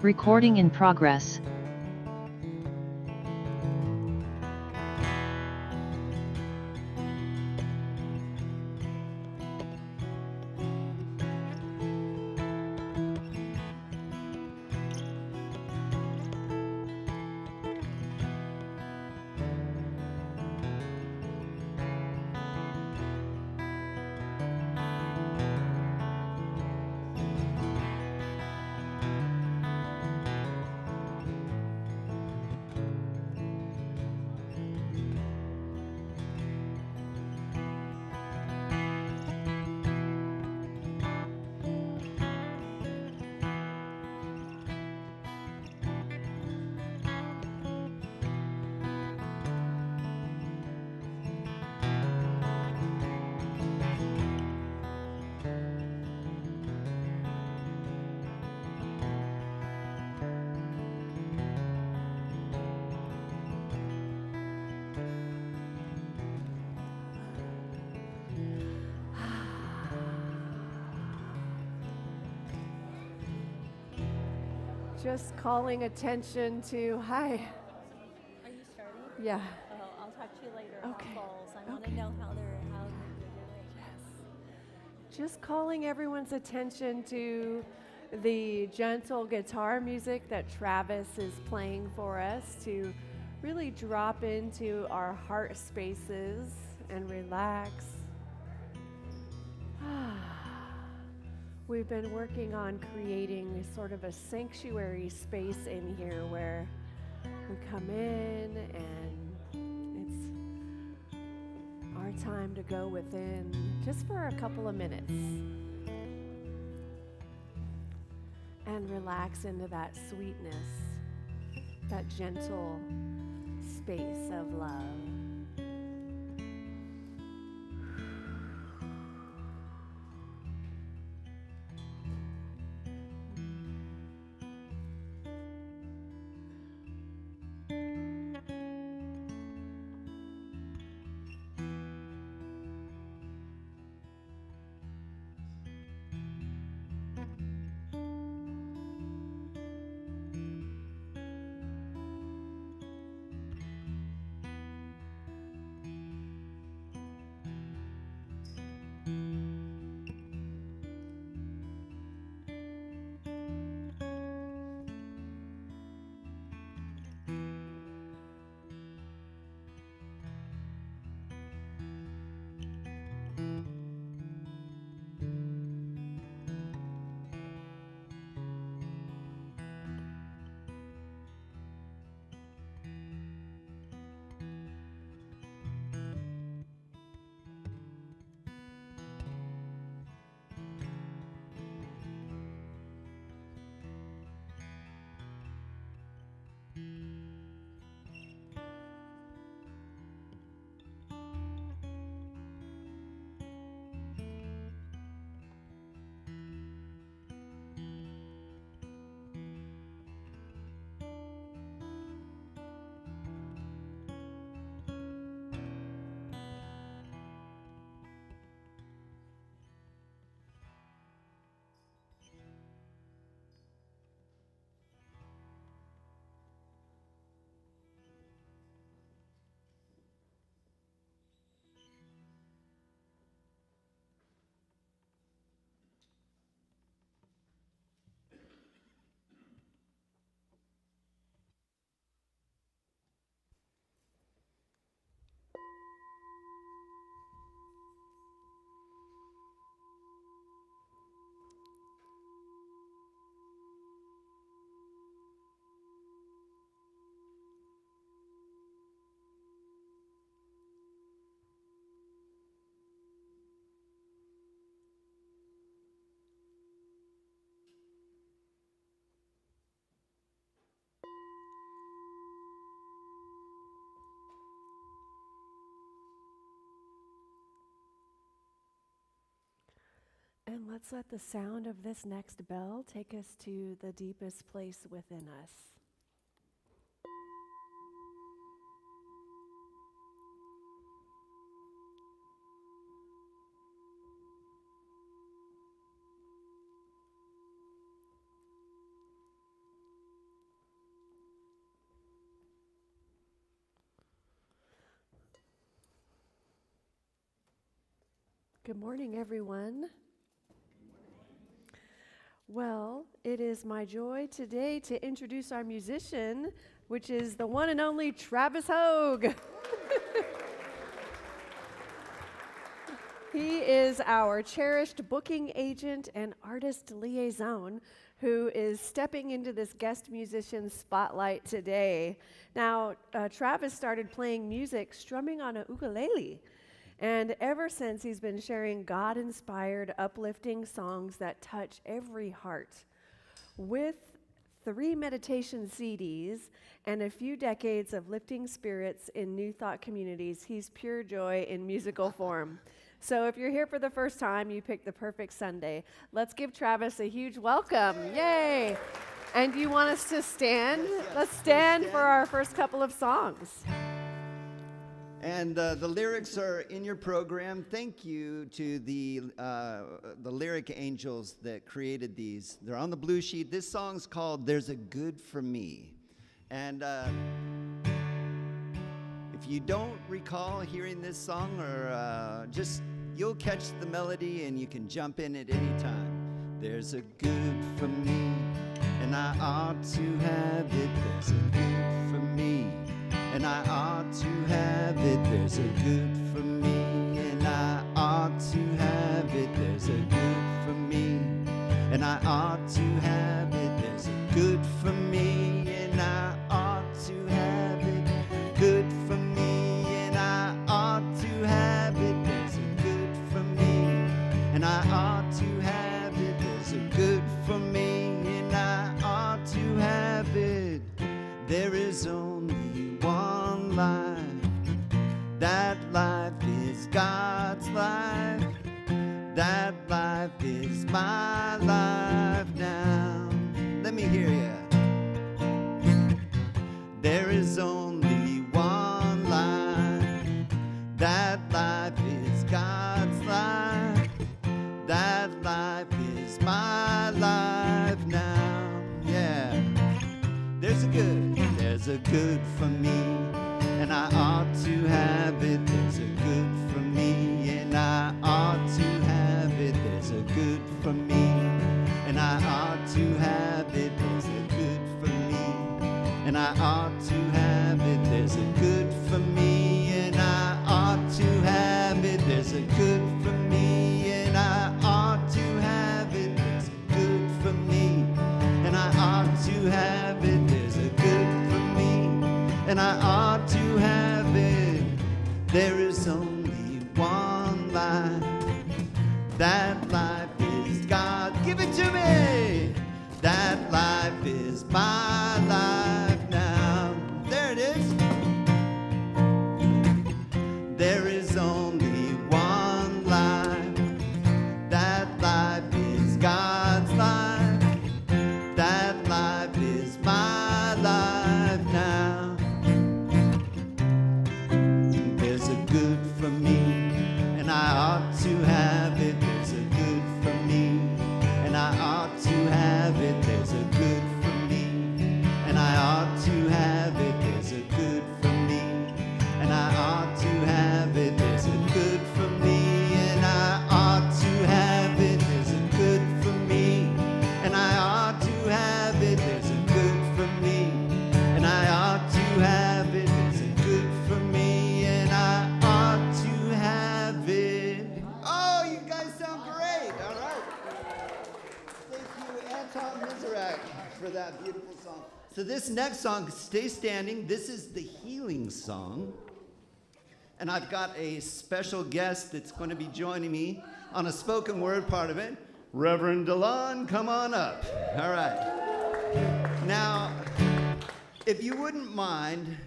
Recording in progress. Just calling attention to, hi. Are you starting? Yeah. Oh, I'll talk to you later Okay. about goals. I want Okay. to know how you're doing. Yes. Just calling everyone's attention to the gentle guitar music that Travis is playing for us to really drop into our heart spaces and relax. We've been working on creating sort of a sanctuary space in here where we come in and it's our time to go within just for a couple of minutes and relax into that sweetness, that gentle space of love. And let's let the sound of this next bell take us to the deepest place within us. Good morning, everyone. Well, it is my joy today to introduce our musician, which is the one and only Travis Hogue. He is our cherished booking agent and artist liaison who is stepping into this guest musician spotlight today. Now, Travis started playing music strumming on a ukulele. And ever since, he's been sharing God-inspired, uplifting songs that touch every heart. With 3 meditation CDs and a few decades of lifting spirits in New Thought communities, he's pure joy in musical form. So if you're here for the first time, you picked the perfect Sunday. Let's give Travis a huge welcome. Yay! And you want us to stand? Yes, Let's stand for our first couple of songs. And the lyrics are in your program. Thank you to the lyric angels that created these. They're on the blue sheet. This song's called "There's a Good for Me." And if you don't recall hearing this song, or you'll catch the melody and you can jump in at any time. There's a good for me, and I ought to have it. There's a good for me, and I ought to have it. There's a good for me, and I ought to have it. There's a good for me, and I ought to have it. There's a good for me, and I ought to have it. Good for me, and I ought to have it. There's a good for me, and I ought to have it. There's a good for me, and I ought to have it. There is only one life. That life is God's life. That life is my life now. Let me hear you. There is only one life. That life is God's life. That life is my life now. Yeah. There's a good for me, and I ought to have it. There's a good for me, and I ought to have it. There's a good for me, and I ought to have it. There's a good for me, and I ought to have it. There's a good for me, and I ought to have it. There's a good for me, and I ought to have it. There's a good for me, and I ought to have it. There's a good for me, and I ought to have it. There is only one life. That life is God. Give it to me. That life is my life now. There it is. There is only one life. That life is God's life. That life is my life now. There's a good for me, and I ought to have it. There's a good for me, and I ought to have it. There's a good for me, and I ought to have it. There's a good for me, and I ought to have it. There's a good for me, and I ought to have it. There's a good for me, and I ought to have it. There's a good for me, and I ought to have it. There's a good for me, and I ought to have it. Oh, you guys sound great. All right. Thank you, Anton Miserak, for that beautiful song. So this next song, stay standing. This is the healing song. And I've got a special guest that's going to be joining me on a spoken word part of it. Reverend DeLon, come on up. All right. Now, if you wouldn't mind,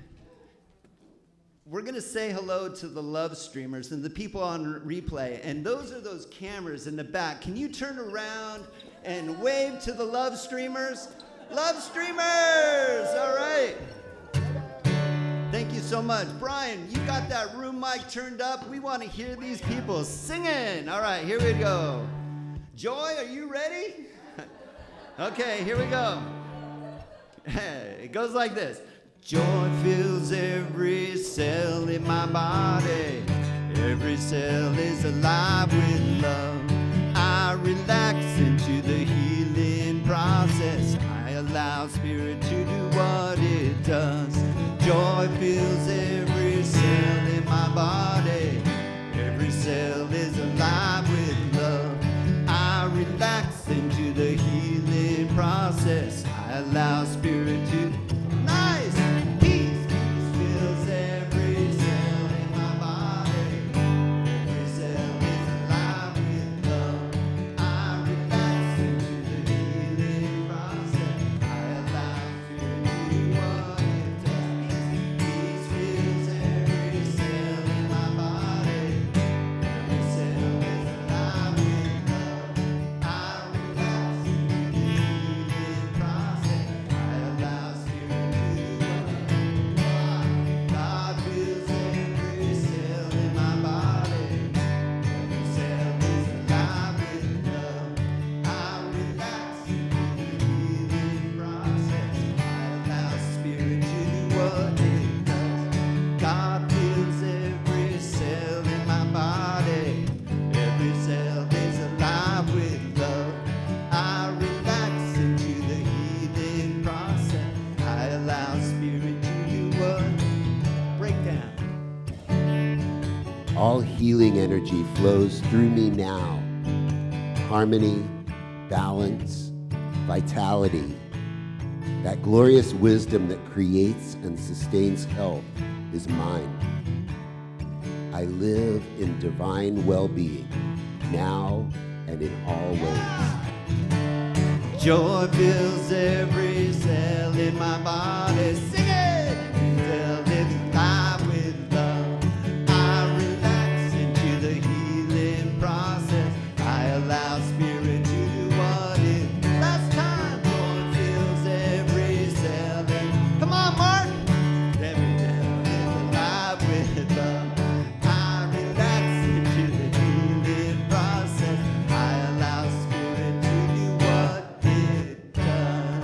we're going to say hello to the love streamers and the people on replay. And those are those cameras in the back. Can you turn around and wave to the love streamers? Love streamers! All right. Thank you so much. Brian, you got that room mic turned up. We want to hear these people singing. All right, here we go. Joy, are you ready? Okay, here we go. It goes like this. Joy fills every cell in my body. Every cell is alive with love. I relax into the healing process. I allow spirit to do what it does. Joy fills every cell in my body. Every cell is alive with love. I relax into the healing process. I allow spirit to nice peace fills every cell in my body. Every cell is alive with love. I relax into the healing process. I allow spirit to do what it does. Peace fills every cell in my body. Every cell is alive with love. I relax into the healing process. I allow spirit to do what it does. God fills every cell in my body. Every cell is alive with love. I relax into the healing process. I allow spirit to do what it does. God fills every cell in my body. Every cell is alive with love. I relax into the healing process. I allow spirit to do what? Breakdown. All healing energy flows through me now. Harmony, balance, vitality. That glorious wisdom that creates and sustains health is mine. I live in divine well-being, now and in all ways. Joy fills every cell in my body. Sing it! Cell is alive with love. I relax into the healing process. I allow spirit to do what it last time. Joy fills every cell in. Come on, Mark! Every cell is alive with love. I relax into the healing process. I allow spirit to do what it does.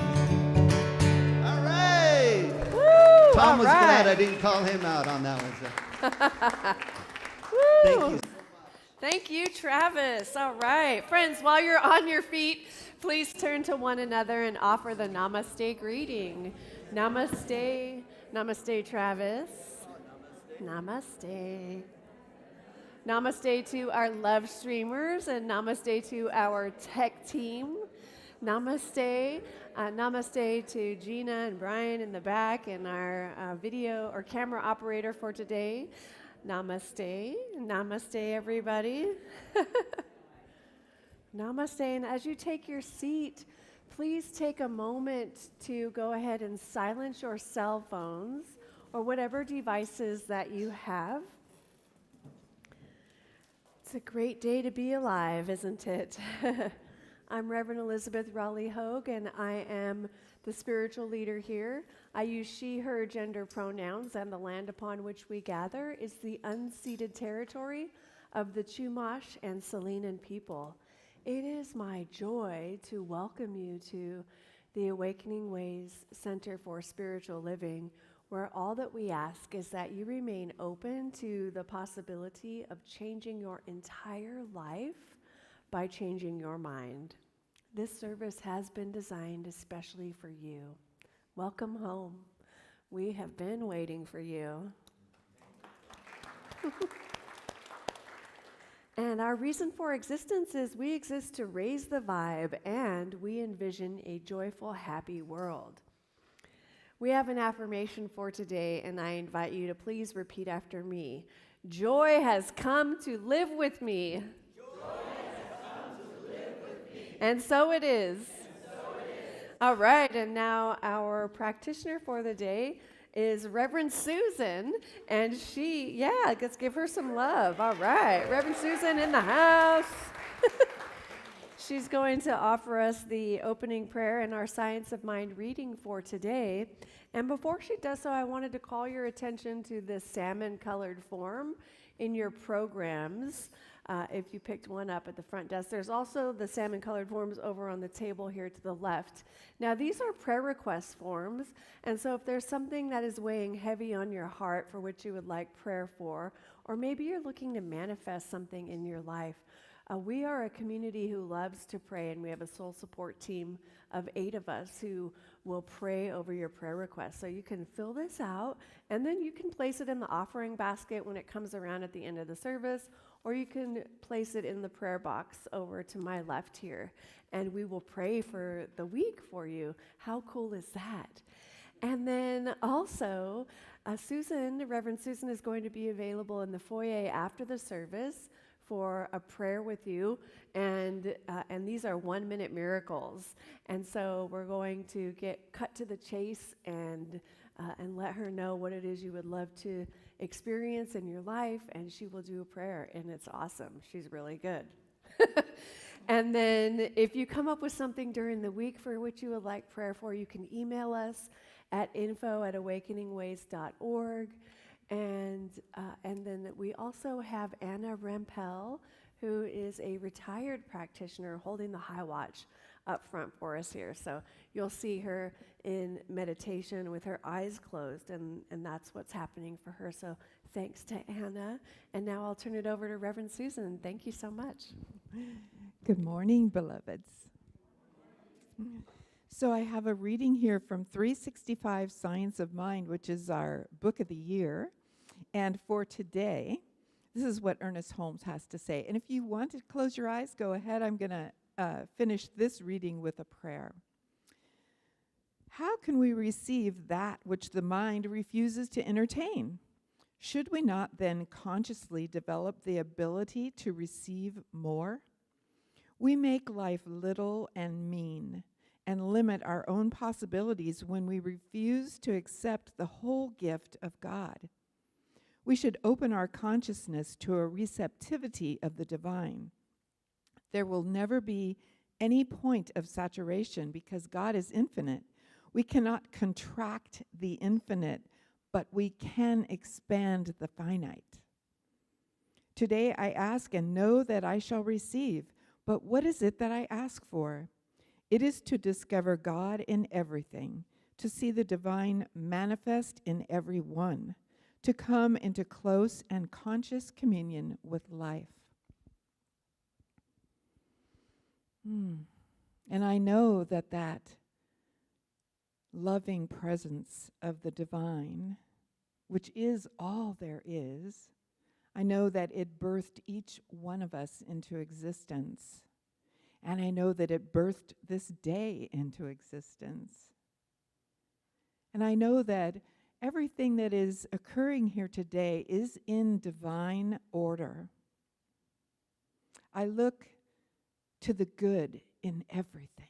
All right. Woo! Tom All was glad I right. didn't call him out on that one. So. Woo! Thank you. Thank you, Travis. All right. Friends, while you're on your feet, please turn to one another and offer the Namaste greeting. Namaste. Namaste, Travis. Namaste. Namaste to our love streamers and namaste to our tech team. Namaste. Namaste to Gina and Brian in the back and our video or camera operator for today. Namaste. Namaste, everybody. Namaste. And as you take your seat, please take a moment to go ahead and silence your cell phones or whatever devices that you have. It's a great day to be alive, isn't it? I'm Reverend Elizabeth Rowley Hogue, and I am the spiritual leader here. I use she, her gender pronouns, and the land upon which we gather is the unceded territory of the Chumash and Salinan people. It is my joy to welcome you to the Awakening Ways Center for Spiritual Living, where all that we ask is that you remain open to the possibility of changing your entire life by changing your mind. This service has been designed especially for you. Welcome home. We have been waiting for you. And our reason for existence is we exist to raise the vibe, and we envision a joyful, happy world. We have an affirmation for today, and I invite you to please repeat after me. Joy has come to live with me. And so it is. All right, and now our practitioner for the day is Reverend Susan, and let's give her some love. All right, Reverend Susan in the house. She's going to offer us the opening prayer in our Science of Mind reading for today. And before she does so, I wanted to call your attention to the salmon-colored form in your programs. if you picked one up at the front desk. There's also the salmon-colored forms over on the table here to the left. Now, these are prayer request forms, and so if there's something that is weighing heavy on your heart for which you would like prayer for, or maybe you're looking to manifest something in your life, we are a community who loves to pray, and we have a soul support team of 8 of us who will pray over your prayer requests. So you can fill this out, and then you can place it in the offering basket when it comes around at the end of the service, or you can place it in the prayer box over to my left here, and we will pray for the week for you. How cool is that? And then also, Reverend Susan is going to be available in the foyer after the service for a prayer with you, and these are 1-minute miracles. And so we're going to get cut to the chase and let her know what it is you would love to experience in your life, and she will do a prayer, and it's awesome. She's really good. And then if you come up with something during the week for which you would like prayer for, you can email us at info@awakeningways.org. And then we also have Anna Rempel, who is a retired practitioner holding the high watch up front for us here. So you'll see her in meditation with her eyes closed, and that's what's happening for her. So thanks to Anna. And now I'll turn it over to Reverend Susan. Thank you so much. Good morning, beloveds. So I have a reading here from 365 Science of Mind, which is our book of the year. And for today, this is what Ernest Holmes has to say. And if you want to close your eyes, go ahead. I'm going to finish this reading with a prayer. How can we receive that which the mind refuses to entertain? Should we not then consciously develop the ability to receive more? We make life little and mean and limit our own possibilities when we refuse to accept the whole gift of God. We should open our consciousness to a receptivity of the divine. There will never be any point of saturation because God is infinite. We cannot contract the infinite, but we can expand the finite. Today I ask and know that I shall receive, but what is it that I ask for? It is to discover God in everything, to see the divine manifest in every one, to come into close and conscious communion with life. And I know that loving presence of the divine, which is all there is, I know that it birthed each one of us into existence. And I know that it birthed this day into existence. And I know that everything that is occurring here today is in divine order. I look to the good in everything.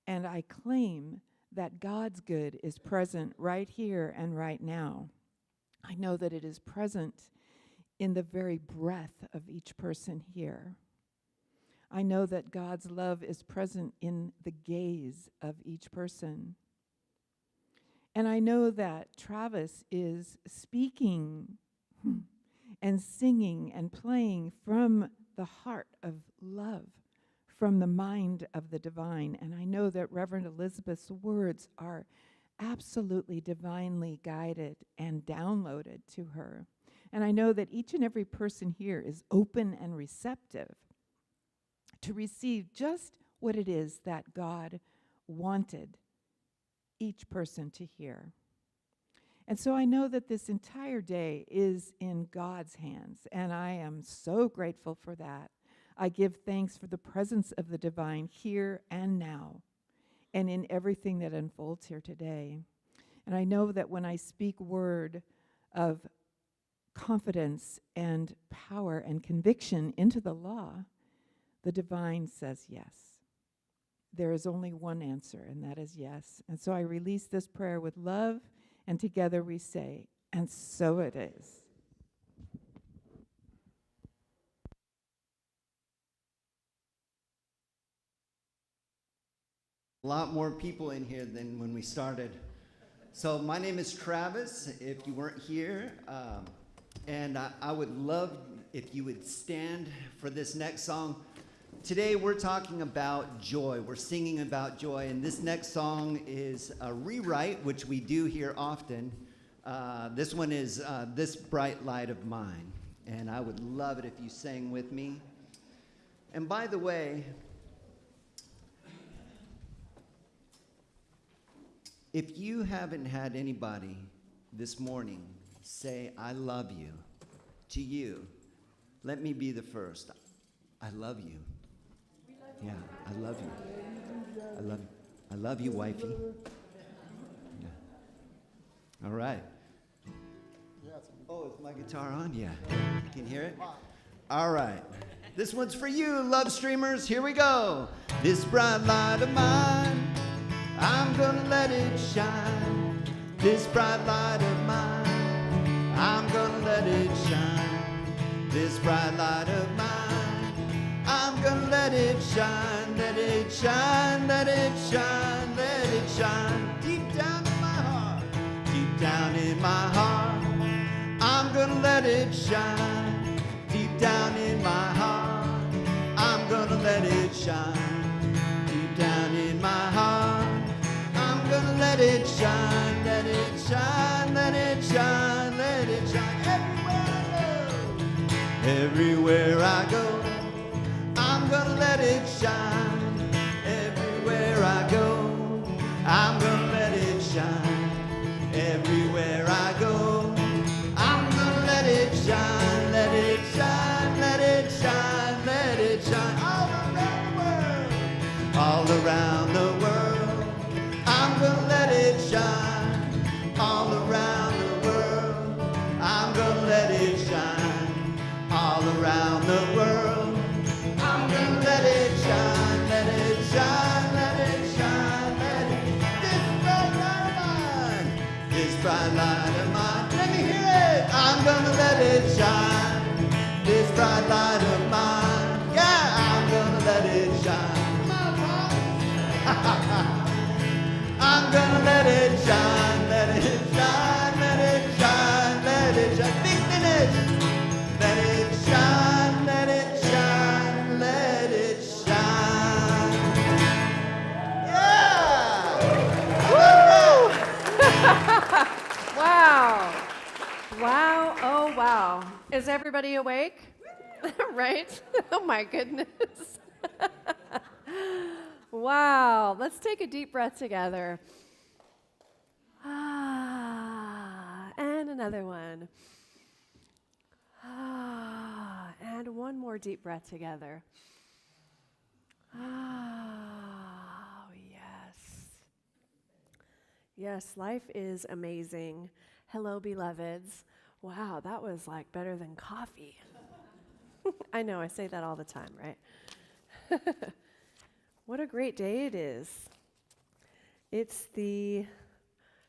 And I claim that God's good is present right here and right now. I know that it is present in the very breath of each person here. I know that God's love is present in the gaze of each person. And I know that Travis is speaking and singing and playing from the heart of love, from the mind of the divine. And I know that Reverend Elizabeth's words are absolutely divinely guided and downloaded to her. And I know that each and every person here is open and receptive to receive just what it is that God wanted each person to hear. And so I know that this entire day is in God's hands, and I am so grateful for that. I give thanks for the presence of the divine here and now, and in everything that unfolds here today. And I know that when I speak word of confidence and power and conviction into the law, the divine says yes. There is only one answer, and that is yes. And so I release this prayer with love, and together we say, and so it is. A lot more people in here than when we started. So my name is Travis, if you weren't here, and I would love if you would stand for this next song. Today we're talking about joy. We're singing about joy, and this next song is a rewrite, which we do here often. This one is This Bright Light of Mine, and I would love it if you sang with me. And by the way, if you haven't had anybody this morning say, I love you, to you, let me be the first. I love you. Yeah, I love you. I love you, wifey. Yeah. All right. Oh, is my guitar on? Yeah. You can hear it? All right. This one's for you, love streamers. Here we go. This bright light of mine, I'm gonna let it shine. This bright light of mine, I'm gonna let it shine. This bright light of mine, I'm gonna let it shine, let it shine, let it shine, let it shine. Deep down in my heart, deep down in my heart, I'm gonna let it shine. Deep down in my heart, I'm gonna let it shine. Deep down in my heart, I'm gonna let it shine, let it shine, let it shine, let it shine. Everywhere I go, I'm gonna let it shine. Everywhere I go, I'm gonna let it shine. Everywhere I go, I'm gonna let it shine, let it shine, let it shine, let it shine. All around the world, I'm gonna let it shine. All around the world, I'm gonna let it shine. All around the world, I'm gonna let it shine, let it shine, let it shine, let it. This bright light of mine, this bright light of mine, let me hear it. I'm gonna let it shine. This bright light of mine, yeah, I'm gonna let it shine. I'm gonna let it shine, let it shine, let it shine, let it shine. Big finish. Let it shine, let it shine, let it shine. Yeah! Woo! Wow. Wow. Oh, wow. Is everybody awake? Right? Oh, my goodness. Wow. Let's take a deep breath together. And another one. And one more deep breath together. Yes. Yes, life is amazing. Hello, beloveds. Wow, that was like better than coffee. I know, I say that all the time, right? What a great day it is. It's the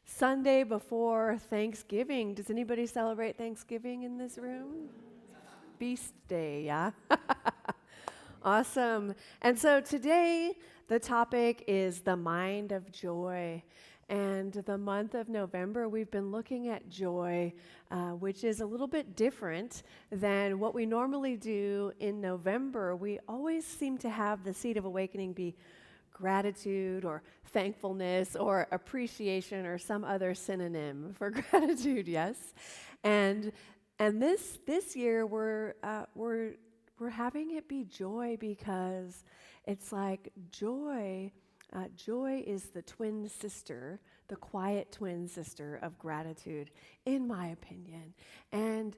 Sunday before Thanksgiving. Does anybody celebrate Thanksgiving in this room? Feast day, yeah? Awesome. And so today, the topic is the mind of joy. And the month of November, we've been looking at joy, which is a little bit different than what we normally do in November. We always seem to have the seed of awakening be gratitude or thankfulness or appreciation or some other synonym for gratitude, yes? And this year we're having it be joy because it's like joy is the twin sister, the quiet twin sister of gratitude, in my opinion. And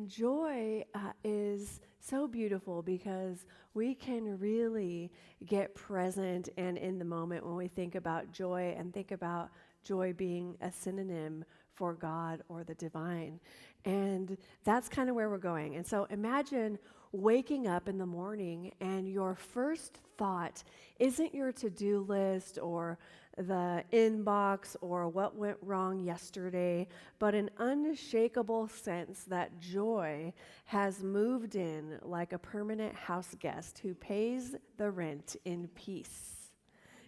joy is so beautiful because we can really get present and in the moment when we think about joy and think about joy being a synonym for God or the divine. And that's kind of where we're going. And so imagine waking up in the morning and your first thought isn't your to-do list or the inbox or what went wrong yesterday, but an unshakable sense that joy has moved in like a permanent house guest who pays the rent in peace.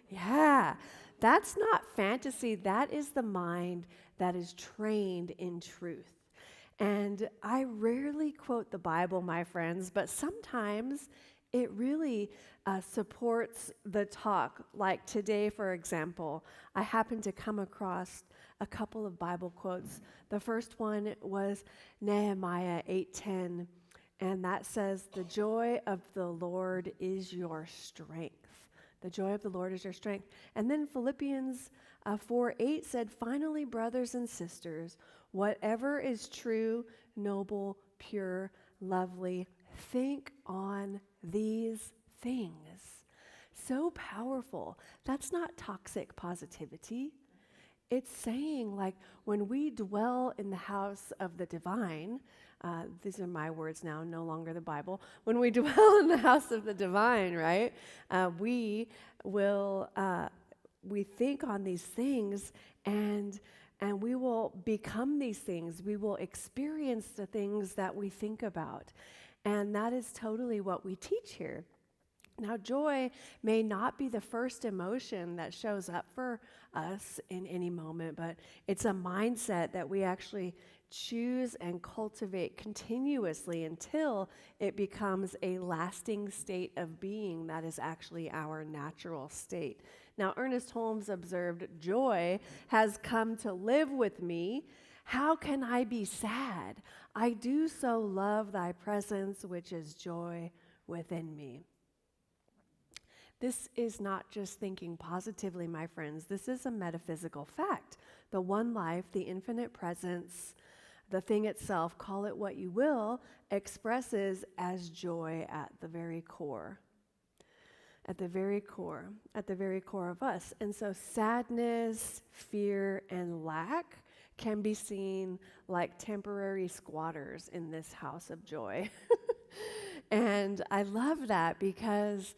Yeah, that's not fantasy. That is the mind that is trained in truth. And I rarely quote the Bible, my friends, but sometimes it really supports the talk. Like today, for example, I happened to come across a couple of Bible quotes. The first one was Nehemiah 8:10, and that says, "The joy of the Lord is your strength." The joy of the Lord is your strength. And then Philippians 4:8 said, "Finally, brothers and sisters, whatever is true, noble, pure, lovely, think on these things." So powerful. That's not toxic positivity. It's saying, like, when we dwell in the house of the divine, these are my words now, no longer the Bible. When we dwell in the house of the divine, right, we will, we think on these things, and we will become these things. We will experience the things that we think about. And that is totally what we teach here. Now, joy may not be the first emotion that shows up for us in any moment, but it's a mindset that we actually choose and cultivate continuously until it becomes a lasting state of being that is actually our natural state. Now, Ernest Holmes observed, "Joy has come to live with me. How can I be sad? I do so love thy presence, which is joy within me." This is not just thinking positively, my friends. This is a metaphysical fact. The one life, the infinite presence, the thing itself, call it what you will, expresses as joy at the very core. At the very core of us. And so sadness, fear, and lack can be seen like temporary squatters in this house of joy. And I love that because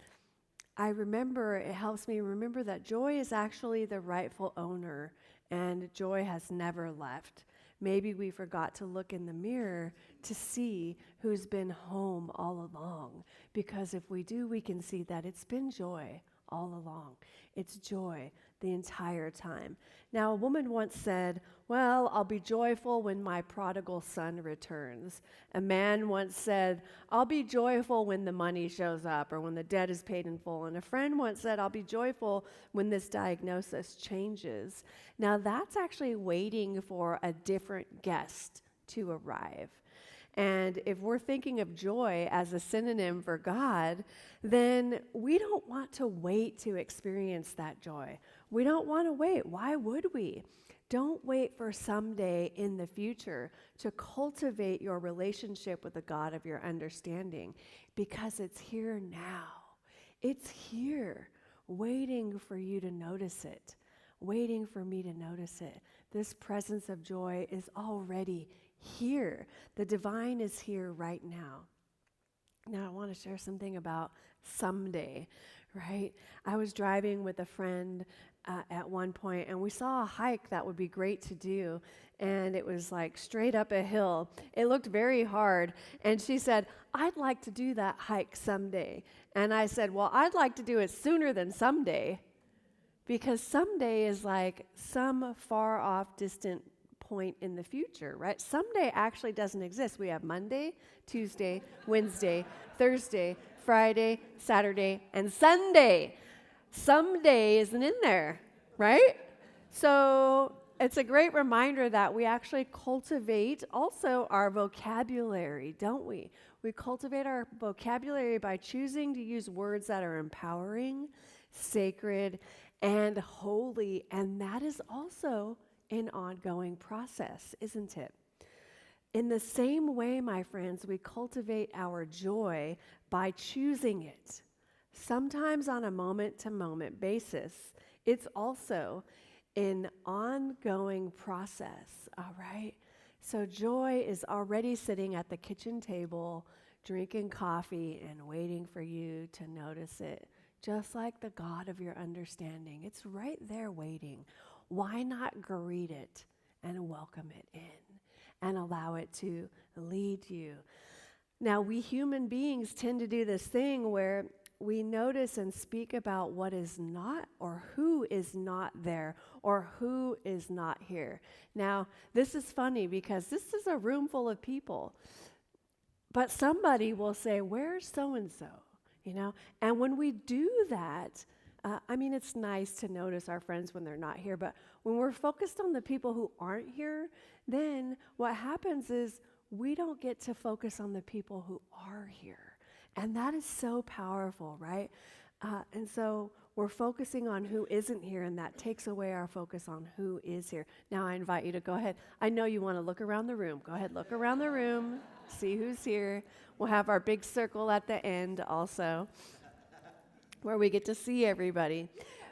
it helps me remember that joy is actually the rightful owner, and joy has never left. Maybe we forgot to look in the mirror to see who's been home all along, because if we do, we can see that it's been joy all along. It's joy the entire time. Now, a woman once said, "Well, I'll be joyful when my prodigal son returns." A man once said, "I'll be joyful when the money shows up or when the debt is paid in full." And a friend once said, "I'll be joyful when this diagnosis changes." Now, that's actually waiting for a different guest to arrive. And if we're thinking of joy as a synonym for God, then we don't want to wait to experience that joy. We don't want to wait. Why would we? Don't wait for someday in the future to cultivate your relationship with the God of your understanding, because it's here now. It's here, waiting for you to notice it, waiting for me to notice it. This presence of joy is already here. The divine is here right now. Now, I want to share something about someday, right? I was driving with a friend at one point, and we saw a hike that would be great to do, and it was like straight up a hill. It looked very hard, and she said, "I'd like to do that hike someday." And I said, "Well, I'd like to do it sooner than someday, because someday is like some far off distant point in the future, right? Someday actually doesn't exist. We have Monday, Tuesday, Wednesday, Thursday, Friday, Saturday, and Sunday. Someday isn't in there, right? So it's a great reminder that we actually cultivate also our vocabulary, don't we? We cultivate our vocabulary by choosing to use words that are empowering, sacred, and holy, and that is also an ongoing process, isn't it? In the same way, my friends, we cultivate our joy by choosing it. Sometimes on a moment-to-moment basis. It's also an ongoing process, all right? So joy is already sitting at the kitchen table, drinking coffee and waiting for you to notice it, just like the God of your understanding. It's right there waiting. Why not greet it and welcome it in and allow it to lead you? Now, we human beings tend to do this thing where we notice and speak about what is not or who is not there or who is not here. Now, this is funny because this is a room full of people, but somebody will say, "Where's so-and-so?" You know? And when we do that, it's nice to notice our friends when they're not here, but when we're focused on the people who aren't here, then what happens is we don't get to focus on the people who are here. And that is so powerful, right? And so we're focusing on who isn't here, and that takes away our focus on who is here. Now I invite you to go ahead. I know you want to look around the room. Go ahead, look around the room, see who's here. We'll have our big circle at the end also, where we get to see everybody.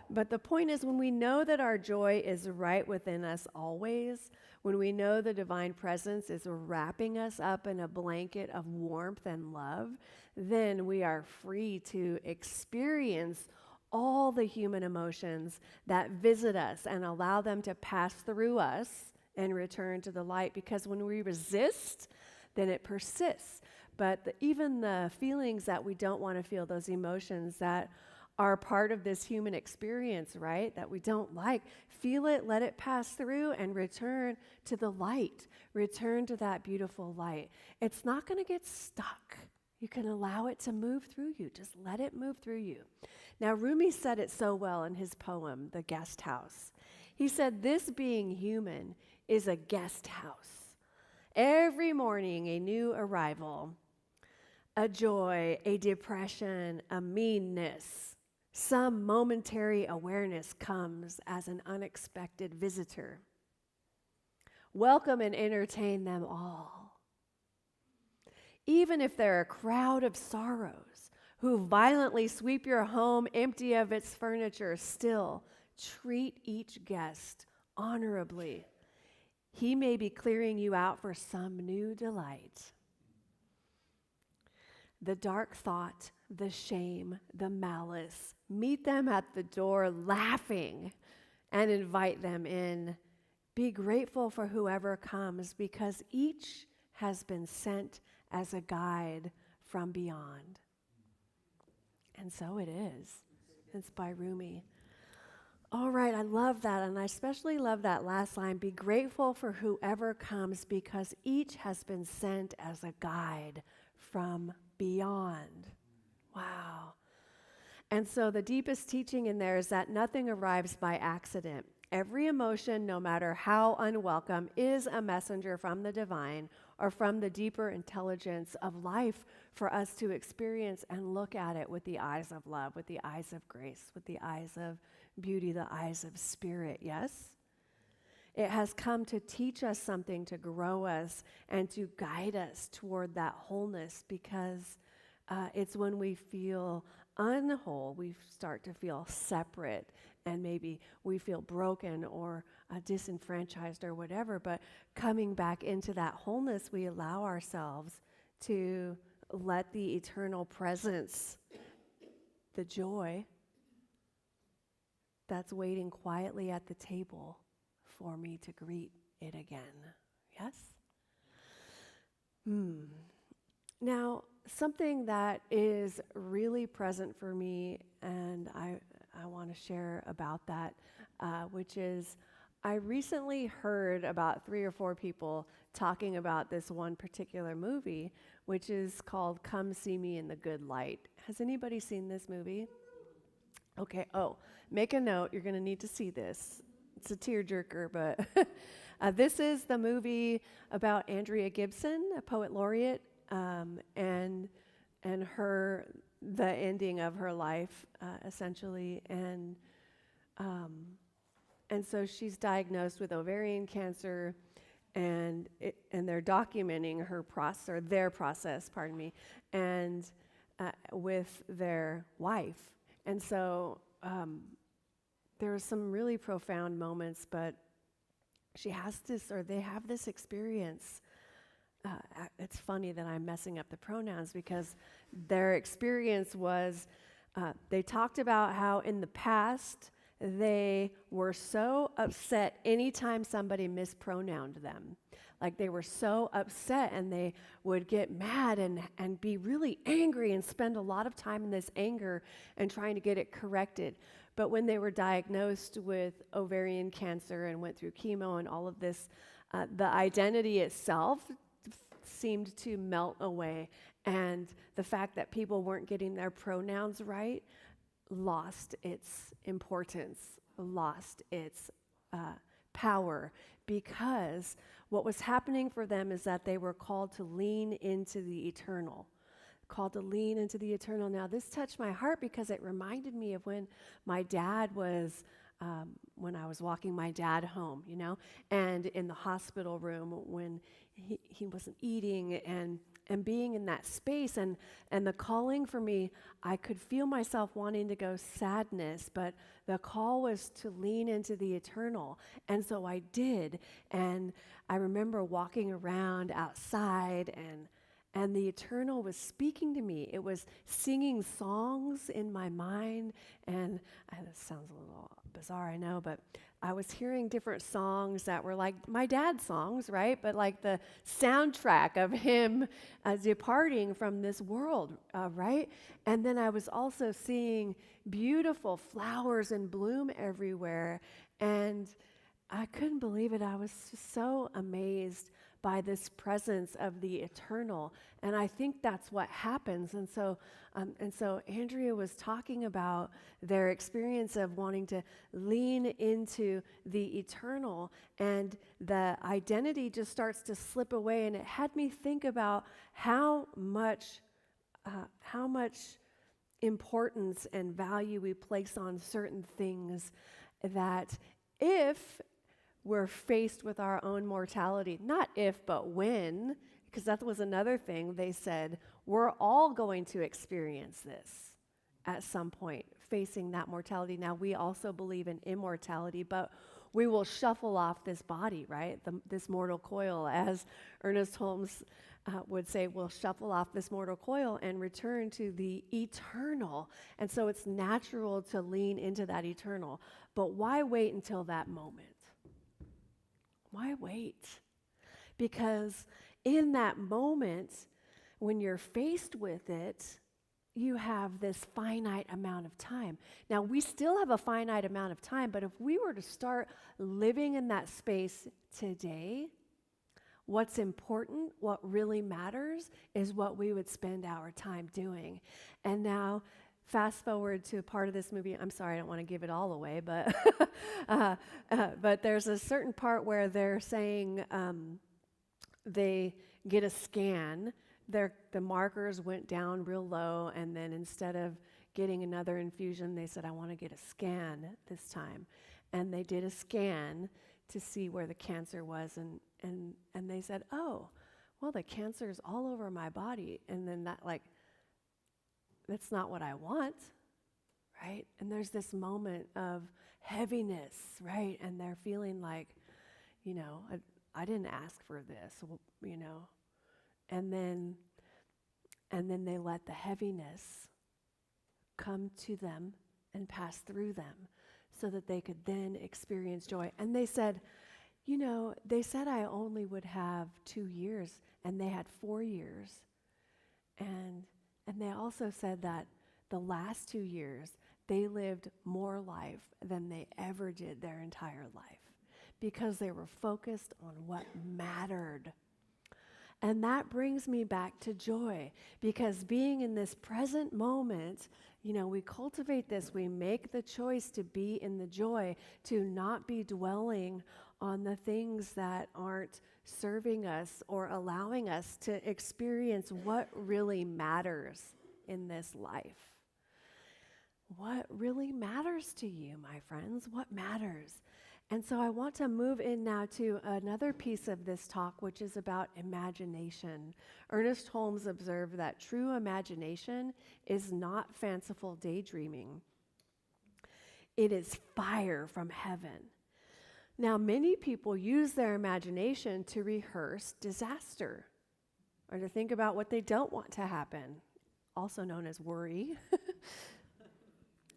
But the point is, when we know that our joy is right within us always, when we know the divine presence is wrapping us up in a blanket of warmth and love, then we are free to experience all the human emotions that visit us and allow them to pass through us and return to the light. Because when we resist, then it persists. But even the feelings that we don't want to feel, those emotions that are part of this human experience, right, that we don't like, feel it, let it pass through, and return to the light. Return to that beautiful light. It's not going to get stuck. You can allow it to move through you. Just let it move through you. Now, Rumi said it so well in his poem, The Guest House. He said, "This being human is a guest house. Every morning a new arrival, a joy, a depression, a meanness. Some momentary awareness comes as an unexpected visitor. Welcome and entertain them all. Even if they're a crowd of sorrows who violently sweep your home empty of its furniture, still treat each guest honorably. He may be clearing you out for some new delight. The dark thought, the shame, the malice, meet them at the door laughing and invite them in. Be grateful for whoever comes, because each has been sent as a guide from beyond." And so it is. It's by Rumi. All right, I love that, and I especially love that last line, "Be grateful for whoever comes, because each has been sent as a guide from beyond." Wow. And so the deepest teaching in there is that nothing arrives by accident. Every emotion, no matter how unwelcome, is a messenger from the divine or from the deeper intelligence of life for us to experience and look at it with the eyes of love, with the eyes of grace, with the eyes of beauty, the eyes of spirit, yes? It has come to teach us something, to grow us, and to guide us toward that wholeness, because it's when we feel unwhole, we start to feel separate, and maybe we feel broken or disenfranchised or whatever. But coming back into that wholeness, we allow ourselves to let the eternal presence, the joy that's waiting quietly at the table for me to greet it again. Yes? Now, something that is really present for me, and I want to share about that, which is I recently heard about 3 or 4 people talking about this one particular movie, which is called Come See Me in the Good Light. Has anybody seen this movie? Okay, make a note. You're going to need to see this. It's a tearjerker, but this is the movie about Andrea Gibson, a poet laureate, and the ending of her life, essentially, and so she's diagnosed with ovarian cancer, and they're documenting their process, and with their wife, and so there are some really profound moments, but they have this experience. It's funny that I'm messing up the pronouns, because their experience was, they talked about how in the past they were so upset anytime somebody mispronounced them. Like they were so upset and they would get mad and be really angry and spend a lot of time in this anger and trying to get it corrected. But when they were diagnosed with ovarian cancer and went through chemo and all of this, the identity itself seemed to melt away. And the fact that people weren't getting their pronouns right lost its importance, lost its power, because what was happening for them is that they were called to lean into the eternal. Called to lean into the eternal. Now, this touched my heart because it reminded me of when my dad was, when I was walking my dad home, you know, and in the hospital room when he wasn't eating and being in that space and the calling for me, I could feel myself wanting to go sadness, but the call was to lean into the eternal. And so I did. And I remember walking around outside and the eternal was speaking to me. It was singing songs in my mind. And this sounds a little bizarre, I know, but I was hearing different songs that were like my dad's songs, right? But like the soundtrack of him departing from this world, right? And then I was also seeing beautiful flowers in bloom everywhere. And I couldn't believe it. I was just so amazed by this presence of the eternal. And I think that's what happens. And so Andrea was talking about their experience of wanting to lean into the eternal, and the identity just starts to slip away. And it had me think about how much importance and value we place on certain things, that if we're faced with our own mortality, not if, but when, because that was another thing they said, we're all going to experience this at some point, facing that mortality. Now, we also believe in immortality, but we will shuffle off this body, right? This mortal coil, as Ernest Holmes would say, we'll shuffle off this mortal coil and return to the eternal. And so it's natural to lean into that eternal. But why wait until that moment? Why wait? Because in that moment, when you're faced with it, you have this finite amount of time. Now, we still have a finite amount of time, but if we were to start living in that space today, what's important, what really matters, is what we would spend our time doing. And now, fast forward to a part of this movie. I'm sorry, I don't want to give it all away, but but there's a certain part where they're saying they get a scan. The markers went down real low, and then instead of getting another infusion, they said, I want to get a scan this time. And they did a scan to see where the cancer was, and they said, oh, well, the cancer's all over my body. And then that's not what I want, right? And there's this moment of heaviness, right? And they're feeling like, you know, I didn't ask for this, you know. And then they let the heaviness come to them and pass through them so that they could then experience joy. And they said, you know, they said I only would have 2 years, and they had 4 years. And they also said that the last 2 years, they lived more life than they ever did their entire life because they were focused on what mattered. And that brings me back to joy, because being in this present moment, you know, we cultivate this, we make the choice to be in the joy, to not be dwelling on the things that aren't serving us or allowing us to experience what really matters in this life. What really matters to you, my friends? What matters? And so I want to move in now to another piece of this talk, which is about imagination. Ernest Holmes observed that true imagination is not fanciful daydreaming. It is fire from heaven. Now, many people use their imagination to rehearse disaster or to think about what they don't want to happen, also known as worry.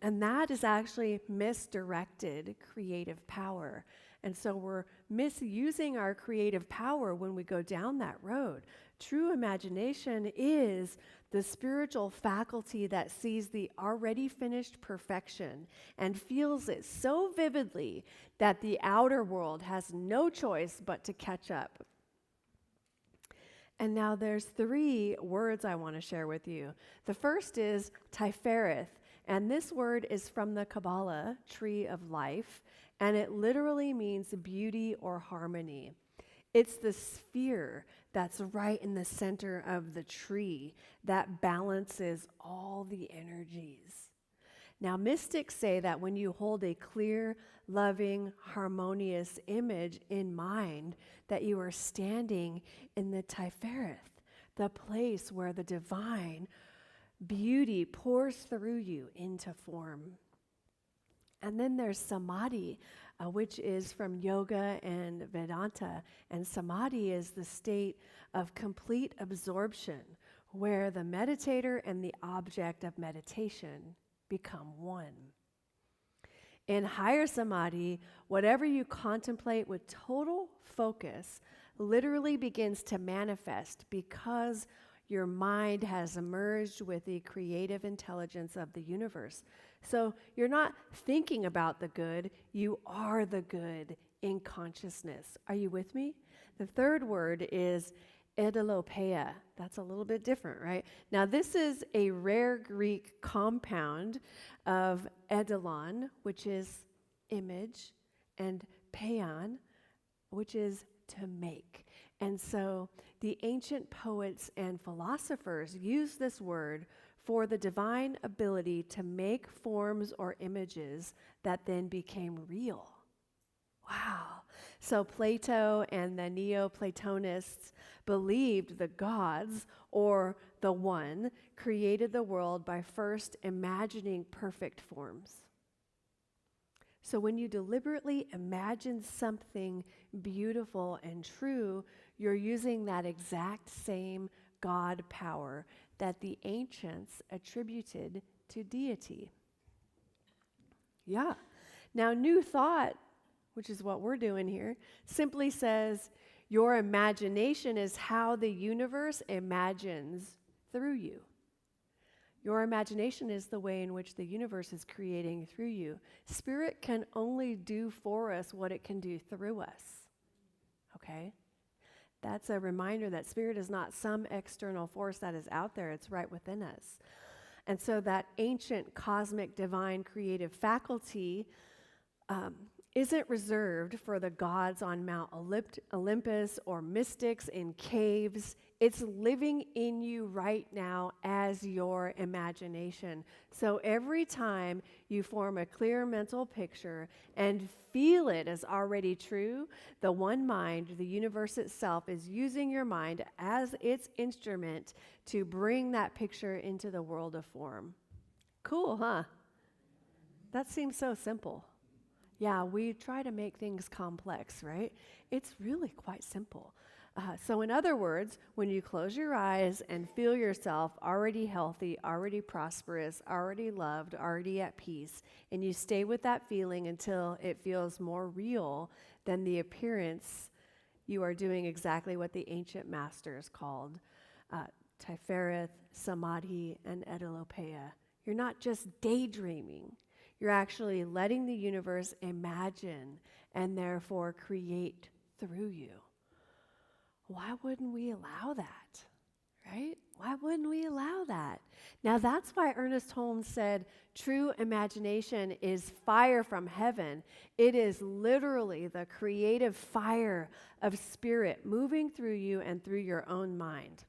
And that is actually misdirected creative power. And so we're misusing our creative power when we go down that road. True imagination is the spiritual faculty that sees the already finished perfection and feels it so vividly that the outer world has no choice but to catch up. And now there's 3 words I want to share with you. The first is Tifereth, and this word is from the Kabbalah, tree of life, and it literally means beauty or harmony. It's the sphere that's right in the center of the tree that balances all the energies. Now, mystics say that when you hold a clear, loving, harmonious image in mind, that you are standing in the Tifereth, the place where the divine beauty pours through you into form. And then there's Samadhi, which is from yoga and Vedanta. And Samadhi is the state of complete absorption, where the meditator and the object of meditation become one. In higher Samadhi, whatever you contemplate with total focus literally begins to manifest because your mind has merged with the creative intelligence of the universe. So you're not thinking about the good, you are the good in consciousness. Are you with me? The third word is Edilopeia. That's a little bit different, right? Now, this is a rare Greek compound of eidolon, which is image, and peion, which is to make. And so the ancient poets and philosophers used this word for the divine ability to make forms or images that then became real. Wow. So Plato and the Neoplatonists believed the gods, or the one, created the world by first imagining perfect forms. So when you deliberately imagine something beautiful and true, you're using that exact same God power that the ancients attributed to deity. Yeah. Now, New Thought, which is what we're doing here, simply says your imagination is how the universe imagines through you. Your imagination is the way in which the universe is creating through you. Spirit can only do for us what it can do through us. Okay? That's a reminder that spirit is not some external force that is out there, it's right within us. And so that ancient cosmic divine creative faculty isn't reserved for the gods on Mount Olympus or mystics in caves. It's living in you right now as your imagination. So every time you form a clear mental picture and feel it as already true, the one mind, the universe itself, is using your mind as its instrument to bring that picture into the world of form. Cool, huh? That seems so simple. Yeah, we try to make things complex, right? It's really quite simple. So in other words, when you close your eyes and feel yourself already healthy, already prosperous, already loved, already at peace, and you stay with that feeling until it feels more real than the appearance, you are doing exactly what the ancient masters called Tifereth, Samadhi, and Edilopeia. You're not just daydreaming. You're actually letting the universe imagine and therefore create through you. Why wouldn't we allow that, right? Why wouldn't we allow that? Now that's why Ernest Holmes said true imagination is fire from heaven. It is literally the creative fire of spirit moving through you and through your own mind.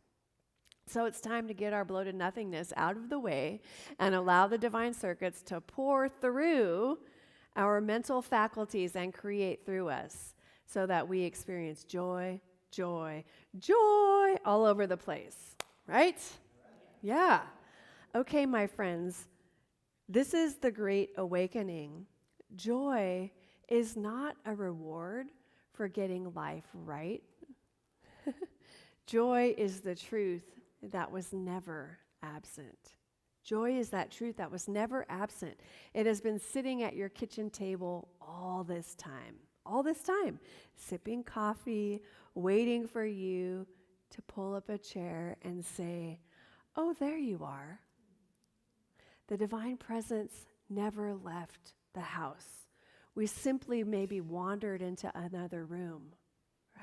So it's time to get our bloated nothingness out of the way and allow the divine circuits to pour through our mental faculties and create through us so that we experience joy, joy, joy all over the place, right? Yeah. Okay, my friends, this is the great awakening. Joy is not a reward for getting life right. Joy is the truth that was never absent. Joy is that truth that was never absent. It has been sitting at your kitchen table all this time, sipping coffee, waiting for you to pull up a chair and say, "Oh, there you are." The divine presence never left the house. We simply maybe wandered into another room,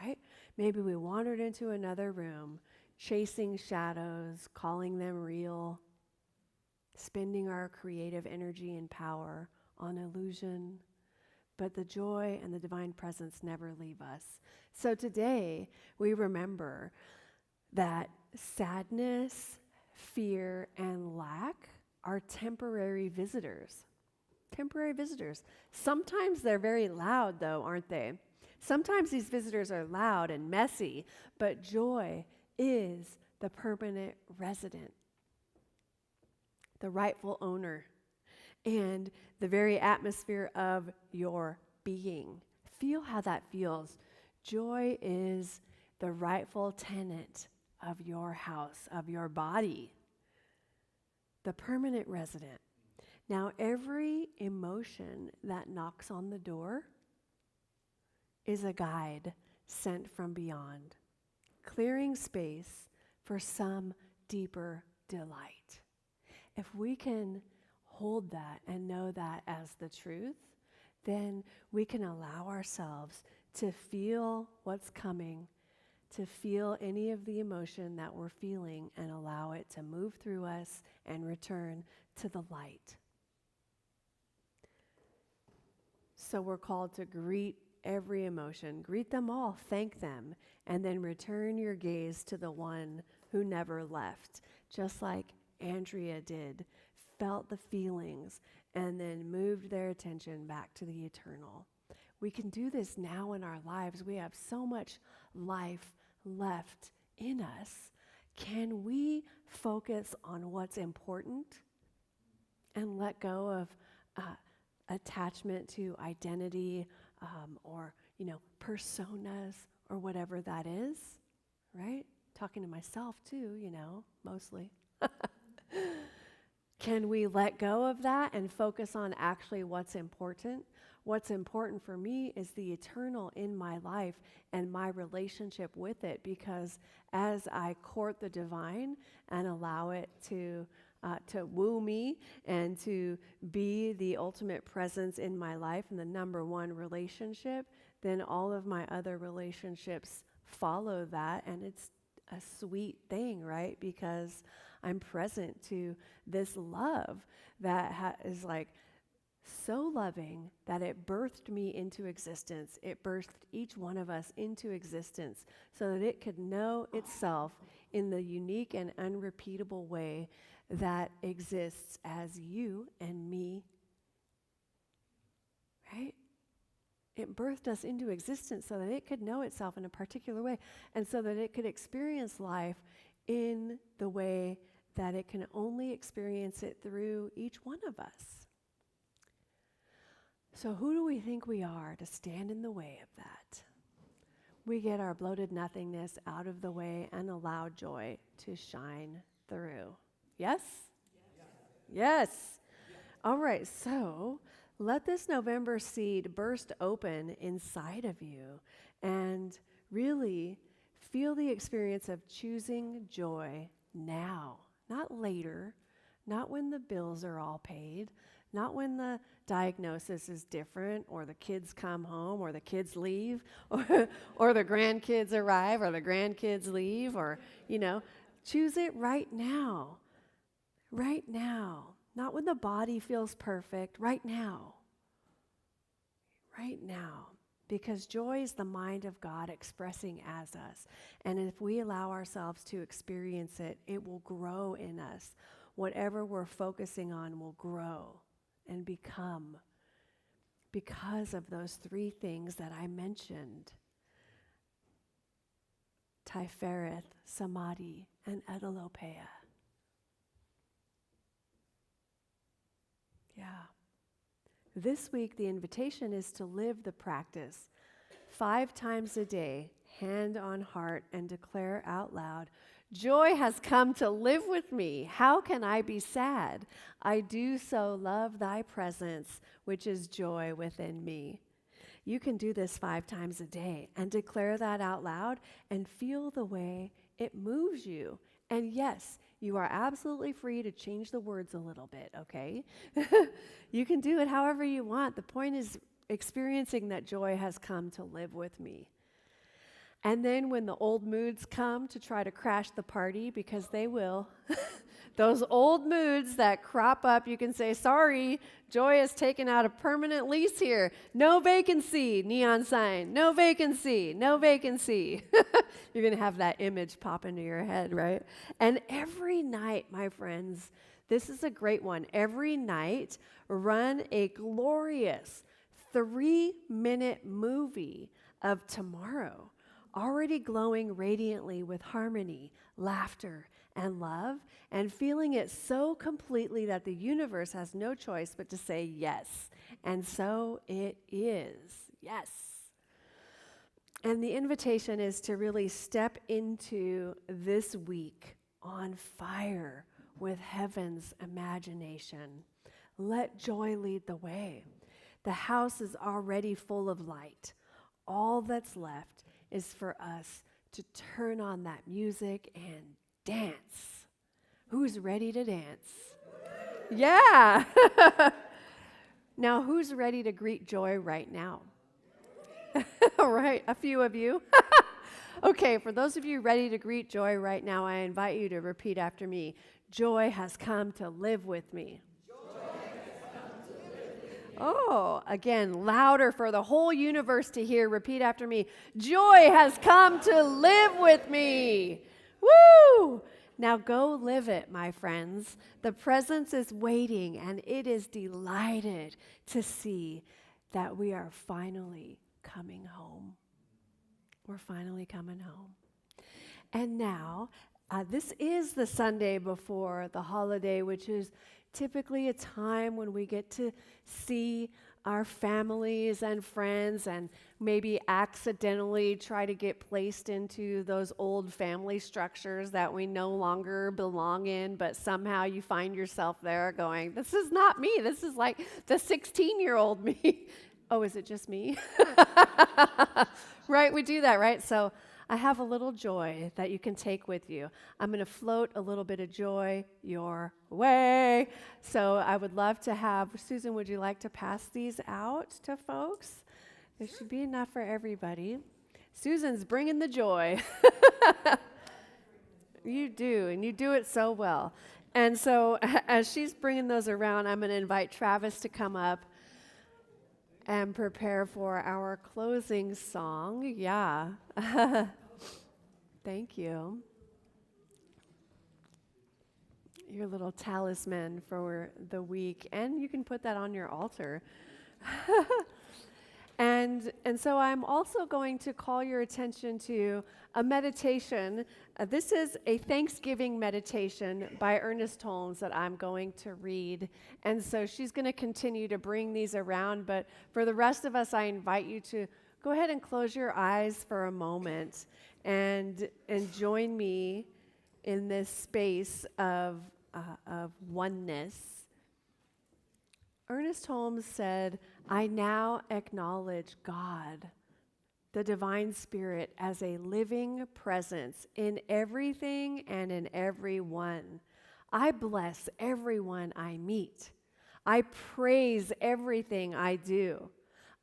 right? Maybe we wandered into another room, chasing shadows, calling them real, spending our creative energy and power on illusion. But the joy and the divine presence never leave us. So today, we remember that sadness, fear, and lack are temporary visitors. Temporary visitors. Sometimes they're very loud, though, aren't they? Sometimes these visitors are loud and messy, but joy is the permanent resident, the rightful owner, and the very atmosphere of your being. Feel how that feels. Joy is the rightful tenant of your house, of your body, the permanent resident. Now, every emotion that knocks on the door is a guide sent from beyond, clearing space for some deeper delight. If we can hold that and know that as the truth, then we can allow ourselves to feel what's coming, to feel any of the emotion that we're feeling and allow it to move through us and return to the light. So we're called to greet every emotion, greet them all, thank them, and then return your gaze to the one who never left, just like Andrea did, felt the feelings, and then moved their attention back to the eternal. We can do this now in our lives. We have so much life left in us. Can we focus on what's important and let go of attachment to identity or, personas or whatever that is, right? Talking to myself too, mostly. Can we let go of that and focus on actually what's important? What's important for me is the eternal in my life and my relationship with it, because as I court the divine and allow it to woo me and to be the ultimate presence in my life and the number one relationship, then all of my other relationships follow that, and it's a sweet thing, right? Because I'm present to this love that is like so loving that it birthed me into existence. It birthed each one of us into existence so that it could know itself in the unique and unrepeatable way that exists as you and me, right? It birthed us into existence so that it could know itself in a particular way and so that it could experience life in the way that it can only experience it through each one of us. So who do we think we are to stand in the way of that? We get our bloated nothingness out of the way and allow joy to shine through. Yes? Yes. All right, so let this November seed burst open inside of you and really feel the experience of choosing joy now, not later, not when the bills are all paid, not when the diagnosis is different or the kids come home or the kids leave or the grandkids arrive or the grandkids leave or, choose it right now. Right now. Not when the body feels perfect. Right now. Right now. Because joy is the mind of God expressing as us. And if we allow ourselves to experience it, it will grow in us. Whatever we're focusing on will grow and become because of those three things that I mentioned. Tiferet, Samadhi, and Edalopeia. Yeah. This week, the invitation is to live the practice 5 times a day, hand on heart, and declare out loud, Joy has come to live with me. How can I be sad? I do so love thy presence, which is joy within me. You can do this 5 times a day and declare that out loud and feel the way it moves you. And yes, you are absolutely free to change the words a little bit, okay? You can do it however you want. The point is experiencing that joy has come to live with me. And then when the old moods come to try to crash the party, because they will, those old moods that crop up, you can say, sorry, joy has taken out a permanent lease here. No vacancy, neon sign. No vacancy, no vacancy. You're going to have that image pop into your head, right? And every night, my friends, this is a great one. Every night, run a glorious 3-minute movie of tomorrow, already glowing radiantly with harmony, laughter, and love, and feeling it so completely that the universe has no choice but to say yes. And so it is. Yes. And the invitation is to really step into this week on fire with heaven's imagination. Let joy lead the way. The house is already full of light. All that's left is for us to turn on that music and dance. Who's ready to dance? Yeah. Now, who's ready to greet joy right now? All right, a few of you. Okay, for those of you ready to greet joy right now, I invite you to repeat after me. Joy has come to live with me. Oh, again, louder for the whole universe to hear. Repeat after me. Joy has come to live with me. Woo! Now go live it, my friends. The presence is waiting, and it is delighted to see that we are finally coming home. We're finally coming home. And now, this is the Sunday before the holiday, which is typically a time when we get to see our families and friends and maybe accidentally try to get placed into those old family structures that we no longer belong in, but somehow you find yourself there going, this is not me. This is like the 16-year-old me. Oh, is it just me? Right, we do that, right? So I have a little joy that you can take with you. I'm going to float a little bit of joy your way. So I would love to have, Susan, would you like to pass these out to folks? There should be enough for everybody. Susan's bringing the joy. You do, and you do it so well. And so as she's bringing those around, I'm going to invite Travis to come up and prepare for our closing song. Yeah. Thank you. Your little talisman for the week. And you can put that on your altar. And so I'm also going to call your attention to a meditation. This is a Thanksgiving meditation by Ernest Holmes that I'm going to read. And so she's going to continue to bring these around. But for the rest of us, I invite you to go ahead and close your eyes for a moment and join me in this space of oneness. Ernest Holmes said, I now acknowledge God, the divine spirit, as a living presence in everything and in everyone. I bless everyone I meet. I praise everything I do.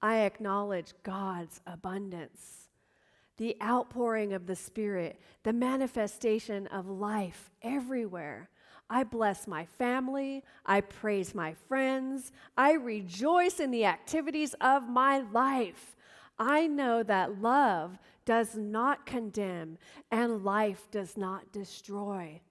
I acknowledge God's abundance, the outpouring of the Spirit, the manifestation of life everywhere. I bless my family. I praise my friends. I rejoice in the activities of my life. I know that love does not condemn and life does not destroy.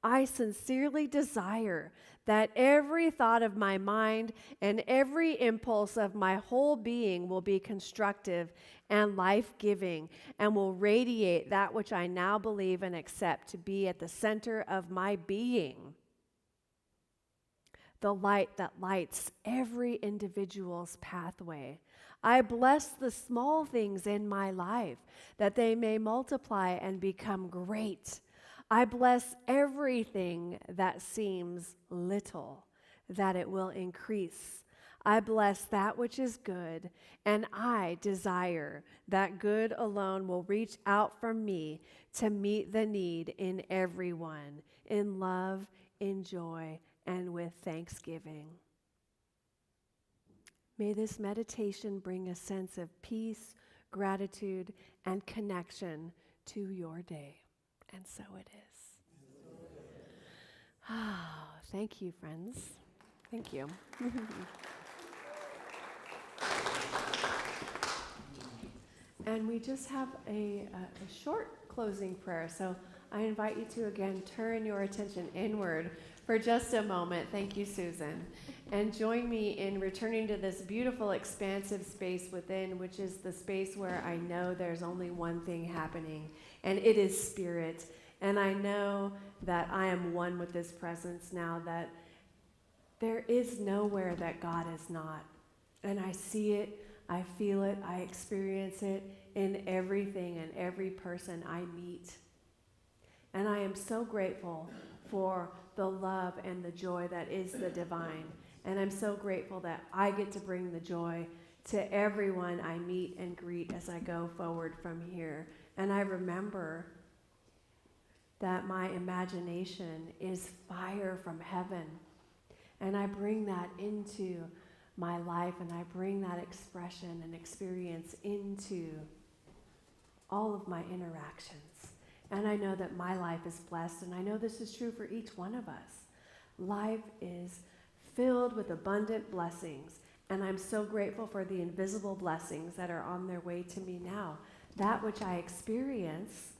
I sincerely desire that every thought of my mind and every impulse of my whole being will be constructive and life-giving and will radiate that which I now believe and accept to be at the center of my being. The light that lights every individual's pathway. I bless the small things in my life that they may multiply and become great. I bless everything that seems little, that it will increase. I bless that which is good, and I desire that good alone will reach out from me to meet the need in everyone, in love, in joy, and with thanksgiving. May this meditation bring a sense of peace, gratitude, and connection to your day. And so it is. Ah, thank you, friends. Thank you. And we just have a short closing prayer. So I invite you to, again, turn your attention inward for just a moment. Thank you, Susan. And join me in returning to this beautiful, expansive space within, which is the space where I know there's only one thing happening, and it is spirit. And I know that I am one with this presence now, that there is nowhere that God is not. And I see it, I feel it, I experience it in everything and every person I meet. And I am so grateful for the love and the joy that is the divine. And I'm so grateful that I get to bring the joy to everyone I meet and greet as I go forward from here. And I remember that my imagination is fire from heaven. And I bring that into my life, and I bring that expression and experience into all of my interactions. And I know that my life is blessed, and I know this is true for each one of us. Life is filled with abundant blessings, and I'm so grateful for the invisible blessings that are on their way to me now. That which I experience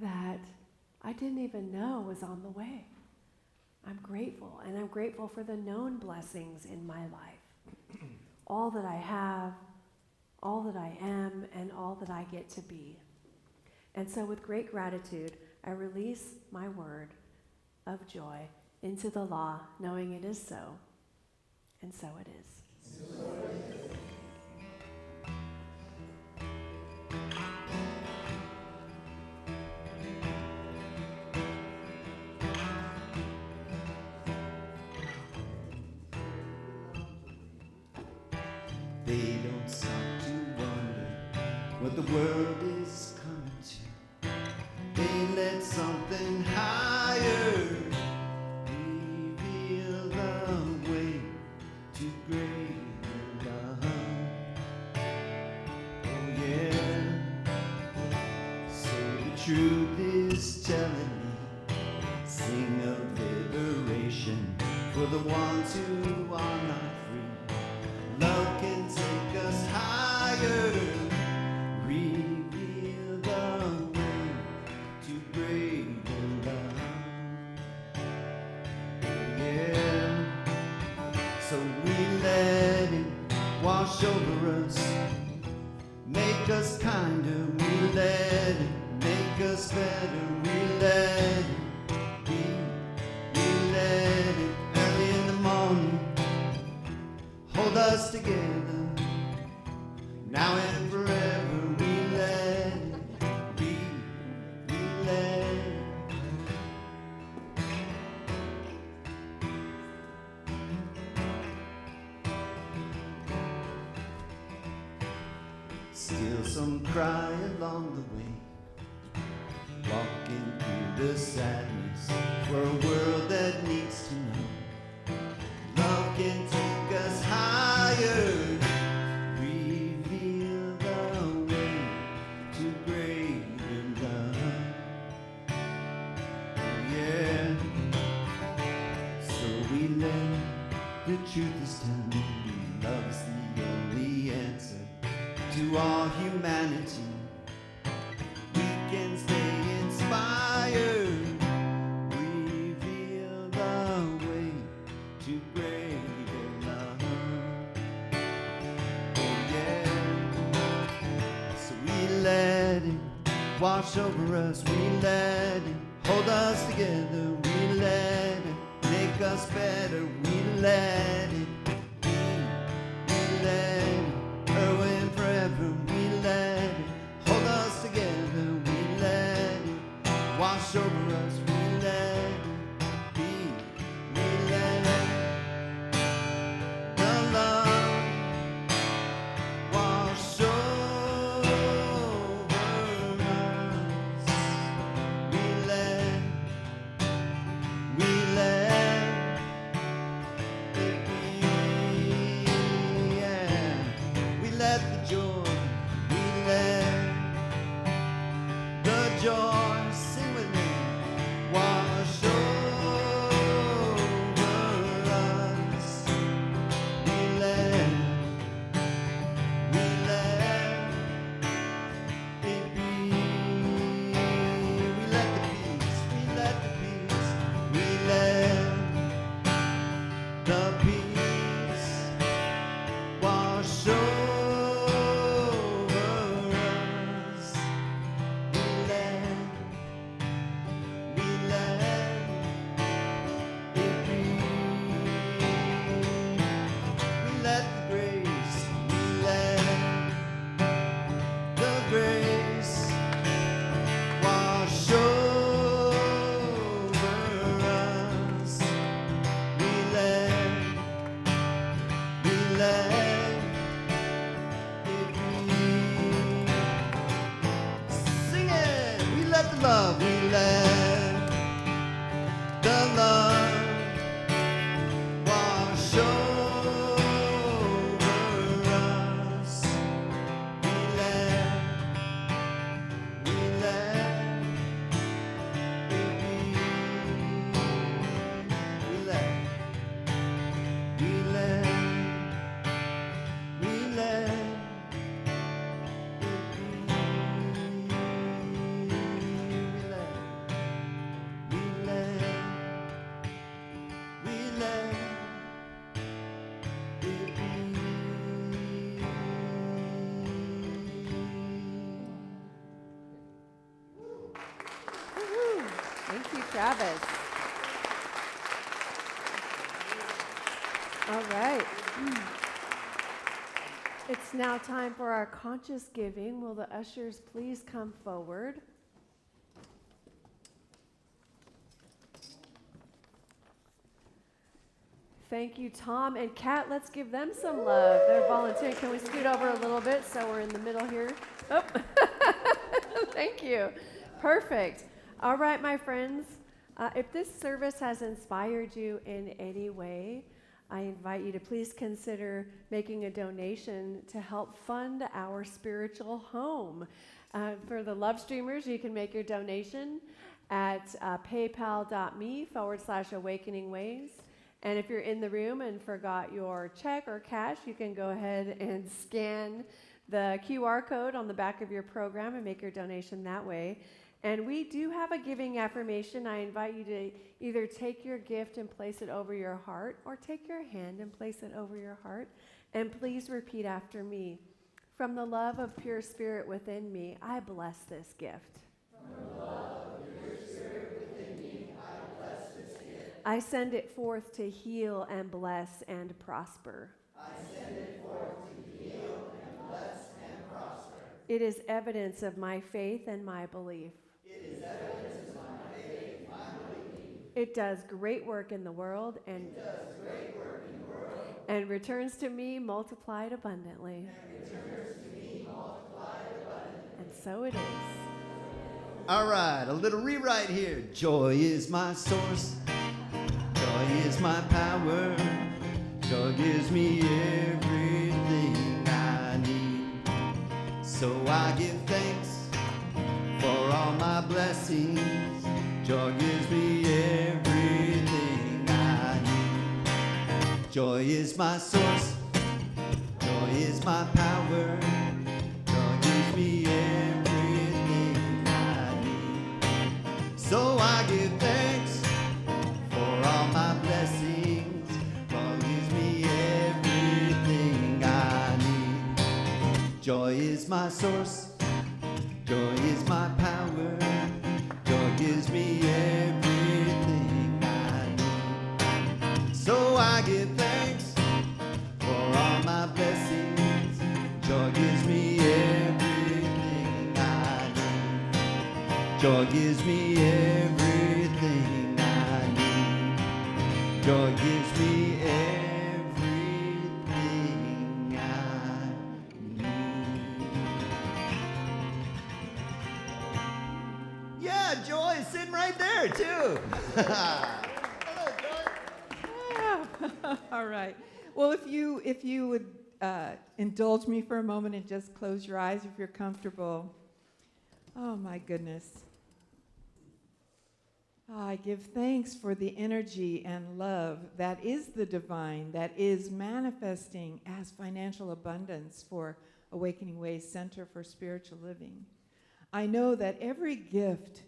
that I didn't even know was on the way. I'm grateful, and I'm grateful for the known blessings in my life. All that I have, all that I am, and all that I get to be. And so with great gratitude, I release my word of joy into the law, knowing it is so, and so it is. They don't stop to wonder what the world is coming to. They let something higher reveal the way to greater love. Oh yeah. So the truth is telling me, sing of liberation for the ones who are not free. Love can take us higher, reveal the way to greater love. Yeah, so we let it wash over us, make us kinder. We let it make us better. We let it be. We let it early in the morning hold us together, now and forever. We let it be, we let it. Still some cry along the way, walking through the sadness for a world that needs to know. Love can take us higher, reveal the way to greater love. Yeah, so we let the truth is telling, love's the only answer to all humanity. We can stay inspired, reveal the way to greater love. Oh yeah. So we let it wash over us. We let it hold us together. We let it make us better. We let it be. We let it early and forever. We let it hold us together. We let it wash over us. joy, sing with me. Wash over us. We let it be. We let the peace, we let the peace, we let the peace wash over us. We let it be. We let the grace, we let the grace wash over us. We let it be. Sing it. We let the love, we let the love wash over us. We let it be. We let Woo-hoo. Thank you, Travis. All right. It's now time for our conscious giving. Will the ushers please come forward? Thank you, Tom and Kat. Let's give them some love. They're volunteering. Can we scoot over a little bit so we're in the middle here? Oh, thank you. Perfect. All right, my friends. If this service has inspired you in any way, I invite you to please consider making a donation to help fund our spiritual home. For the love streamers, you can make your donation at paypal.me/awakeningways. And if you're in the room and forgot your check or cash, you can go ahead and scan the QR code on the back of your program and make your donation that way. And we do have a giving affirmation. I invite you to either take your gift and place it over your heart, or take your hand and place it over your heart. And please repeat after me. From the love of pure spirit within me, I bless this gift. From the love of pure spirit within me, I bless this gift. I send it forth to heal and bless and prosper. I send it forth to heal and bless and prosper. It is evidence of my faith and my belief. It does great work in the world and returns to me multiplied abundantly. And so it is. All right, a little rewrite here. Joy is my source. Joy is my power. Joy gives me everything I need. So I give thanks for all my blessings. Joy gives me everything I need. Joy is my source. Joy is my power. Joy gives me everything I need. So I give thanks for all my blessings. Joy gives me everything I need. Joy is my source. Joy is my power. Joy gives me everything I need. So I give thanks for all my blessings. Joy gives me everything I need. Joy gives me everything I need. Joy gives me everything I need. Yeah, Joy is sitting right there too. Hello, Joy. All right. Well, if you would indulge me for a moment and just close your eyes if you're comfortable. Oh, my goodness. I give thanks for the energy and love that is the divine, that is manifesting as financial abundance for Awakening Ways Center for Spiritual Living. I know that every gift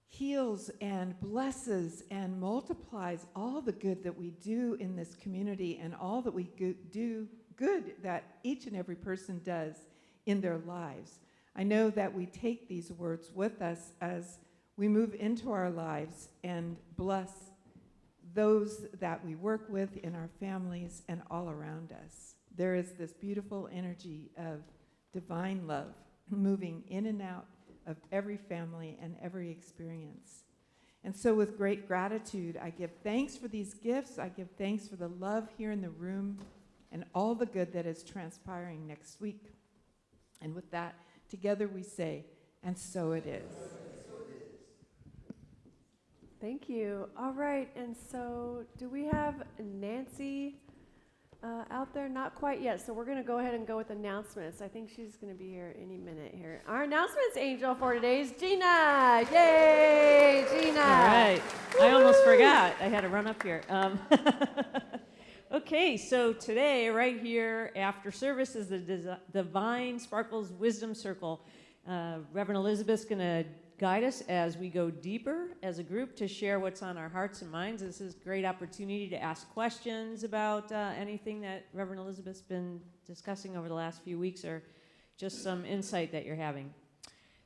heals and blesses and multiplies all the good that we do in this community and all that we do good that each and every person does in their lives. I know that we take these words with us as we move into our lives and bless those that we work with in our families and all around us. There is this beautiful energy of divine love moving in and out of every family and every experience. And so with great gratitude, I give thanks for these gifts. I give thanks for the love here in the room and all the good that is transpiring next week. And with that, together we say, and so it is. Thank you. All right, and so do we have Nancy out there? Not quite yet, so we're going to go ahead and go with announcements. I think she's going to be here any minute here. Our announcements angel for today is Gina. Yay, Gina. All right. I almost forgot. I had to run up here. Okay, so today, right here after service, is the Divine Sparkles Wisdom Circle. Reverend Elizabeth's going to guide us as we go deeper as a group to share what's on our hearts and minds. This is a great opportunity to ask questions about anything that Reverend Elizabeth's been discussing over the last few weeks, or just some insight that you're having.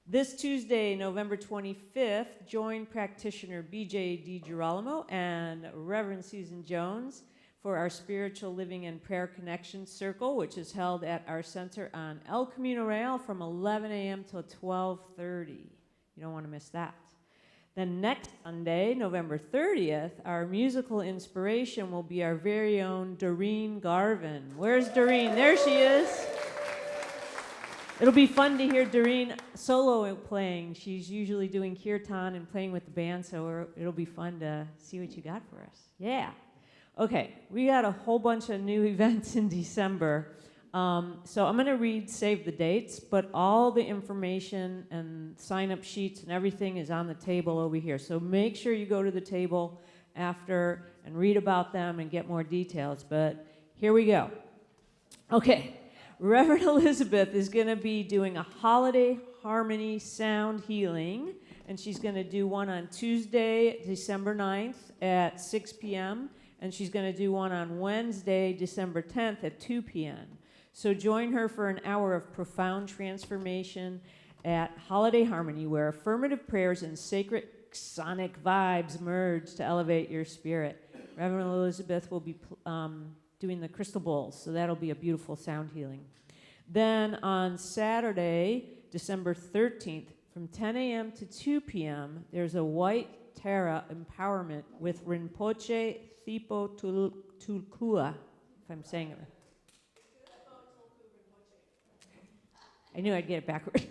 This Tuesday, November 25th, join practitioner B.J. DiGirolamo and Reverend Susan Jones for our Spiritual Living and Prayer Connection Circle, which is held at our center on El Camino Real from 11 a.m. till 12:30. You don't want to miss that. Then next Sunday, November 30th, our musical inspiration will be our very own Doreen Garvin. Where's Doreen? There she is. It'll be fun to hear Doreen solo playing. She's usually doing kirtan and playing with the band, so it'll be fun to see what you got for us. Yeah. Okay, we got a whole bunch of new events in December. So I'm going to save the dates, but all the information and sign-up sheets and everything is on the table over here. So make sure you go to the table after and read about them and get more details. But here we go. Okay, Reverend Elizabeth is going to be doing a holiday harmony sound healing, and she's going to do one on Tuesday, December 9th at 6 p.m., and she's going to do one on Wednesday, December 10th at 2 p.m. So join her for an hour of profound transformation at Holiday Harmony, where affirmative prayers and sacred sonic vibes merge to elevate your spirit. Reverend Elizabeth will be doing the crystal bowls, so that'll be a beautiful sound healing. Then on Saturday, December 13th, from 10 a.m. to 2 p.m., there's a White Tara empowerment with Rinpoche Thipo Tulkua, if I'm saying it right. I knew I'd get it backward.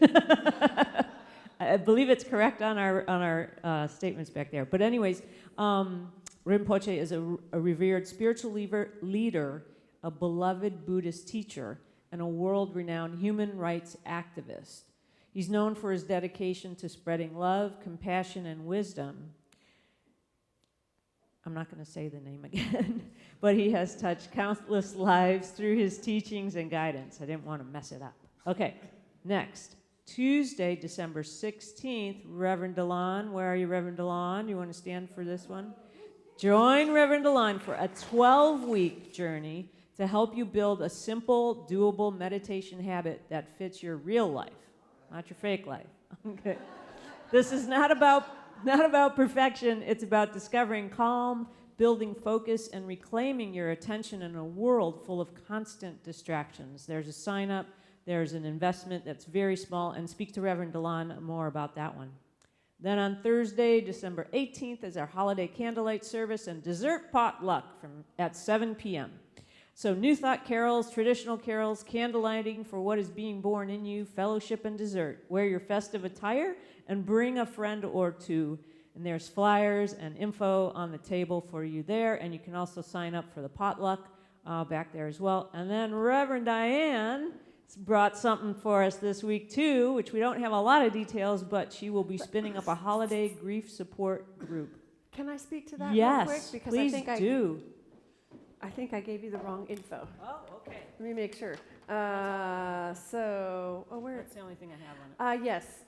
I believe it's correct on our statements back there. But anyways, Rinpoche is a revered spiritual leader, a beloved Buddhist teacher, and a world-renowned human rights activist. He's known for his dedication to spreading love, compassion, and wisdom. I'm not going to say the name again, but he has touched countless lives through his teachings and guidance. I didn't want to mess it up. Okay, next. Tuesday, December 16th, Reverend Delon. Where are you, Reverend Delon? You want to stand for this one? Join Reverend Delon for a 12-week journey to help you build a simple, doable meditation habit that fits your real life, not your fake life. Okay. This is not about perfection. It's about discovering calm, building focus, and reclaiming your attention in a world full of constant distractions. There's a sign-up. There's an investment that's very small, and speak to Reverend Delon more about that one. Then on Thursday, December 18th, is our holiday candlelight service and dessert potluck at 7 p.m. So New Thought carols, traditional carols, candlelighting for what is being born in you, fellowship and dessert. Wear your festive attire and bring a friend or two. And there's flyers and info on the table for you there, and you can also sign up for the potluck back there as well. And then Reverend Diane brought something for us this week too, which we don't have a lot of details, but she will be spinning up a holiday grief support group. Can I speak to that real quick? Yes, please do. I think I gave you the wrong info. Oh, okay. Let me make sure. Where? That's the only thing I have on it. Yes,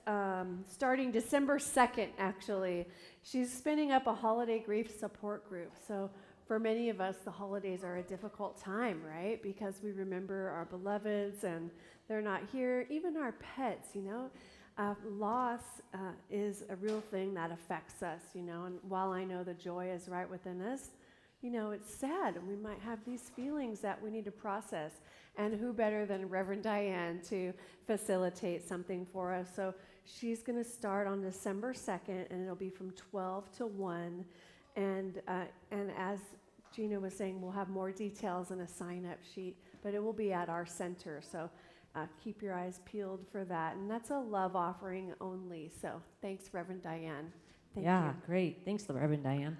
starting December 2nd, actually. She's spinning up a holiday grief support group. So for many of us, the holidays are a difficult time, right? Because we remember our beloveds and they're not here. Even our pets, you know. Loss is a real thing that affects us, you know. And while I know the joy is right within us, you know, it's sad, and we might have these feelings that we need to process. And who better than Reverend Diane to facilitate something for us? So she's going to start on December 2nd, and it'll be from 12 to 1. And as Gina was saying, we'll have more details in a sign-up sheet, but it will be at our center. So keep your eyes peeled for that. And that's a love offering only. So thanks, Reverend Diane. Thank you. Great. Thanks, Reverend Diane.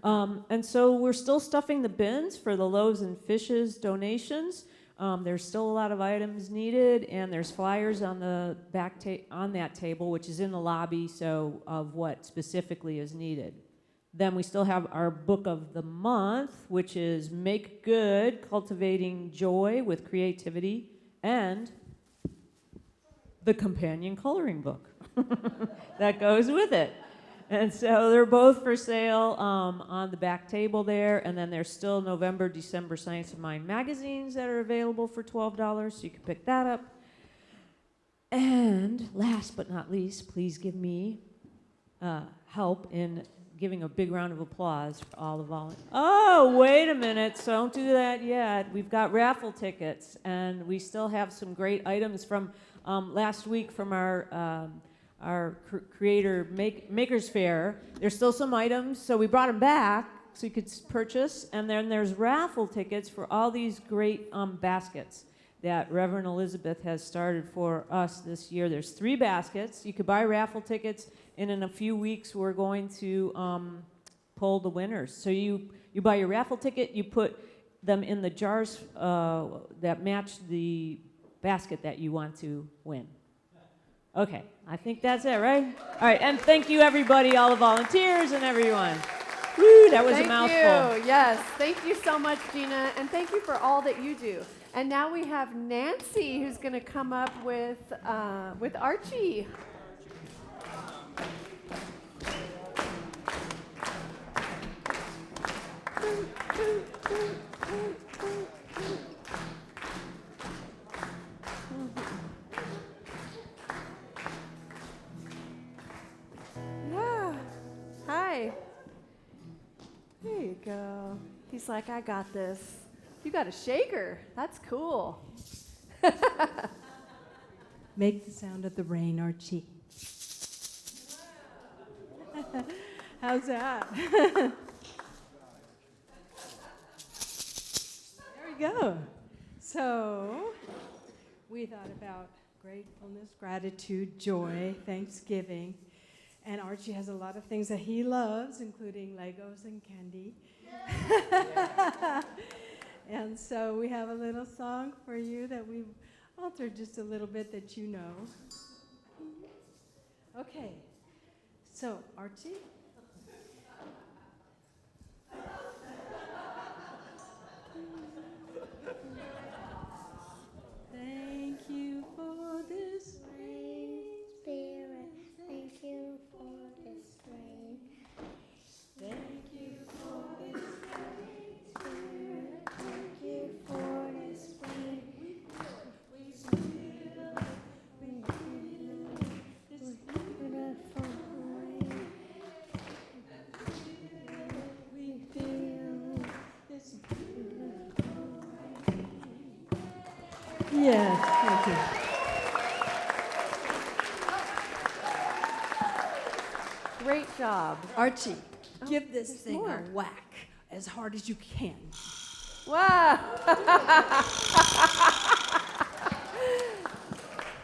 And so we're still stuffing the bins for the loaves and fishes donations. There's still a lot of items needed, and there's flyers on the back on that table, which is in the lobby, so of what specifically is needed. Then we still have our book of the month, which is Make Good, Cultivating Joy with Creativity, and the companion coloring book that goes with it. And so they're both for sale on the back table there. And then there's still November, December Science of Mind magazines that are available for $12, so you can pick that up. And last but not least, please give me help in giving a big round of applause for all the volunteers. Oh, wait a minute. So don't do that yet. We've got raffle tickets, and we still have some great items from last week from our Creator Makers Fair. There's still some items, so we brought them back so you could purchase. And then there's raffle tickets for all these great baskets that Reverend Elizabeth has started for us this year. There's 3 baskets. You could buy raffle tickets, and in a few weeks we're going to pull the winners. So you buy your raffle ticket, you put them in the jars that match the basket that you want to win. Okay, I think that's it, right? All right, and thank you, everybody, all the volunteers and everyone. Woo, that was a mouthful. Thank you. Yes, thank you so much, Gina, and thank you for all that you do. And now we have Nancy, who's going to come up with Archie. Yeah. Hi. There you go. He's like, I got this. You got a shaker. That's cool. Make the sound of the rain, Archie. How's that? There we go. So, we thought about gratefulness, gratitude, joy, Thanksgiving. And Archie has a lot of things that he loves, including Legos and candy. And so we have a little song for you that we've altered just a little bit that you know. Okay, so Archie. Thank you for this rain, Spirit, thank you for this rain. thank you for this Spirit, thank you for this rain. we feel this Beautiful rain. we feel this yes, thank you. Great job. Archie, give this there's thing more. a whack as hard as you can. Wow.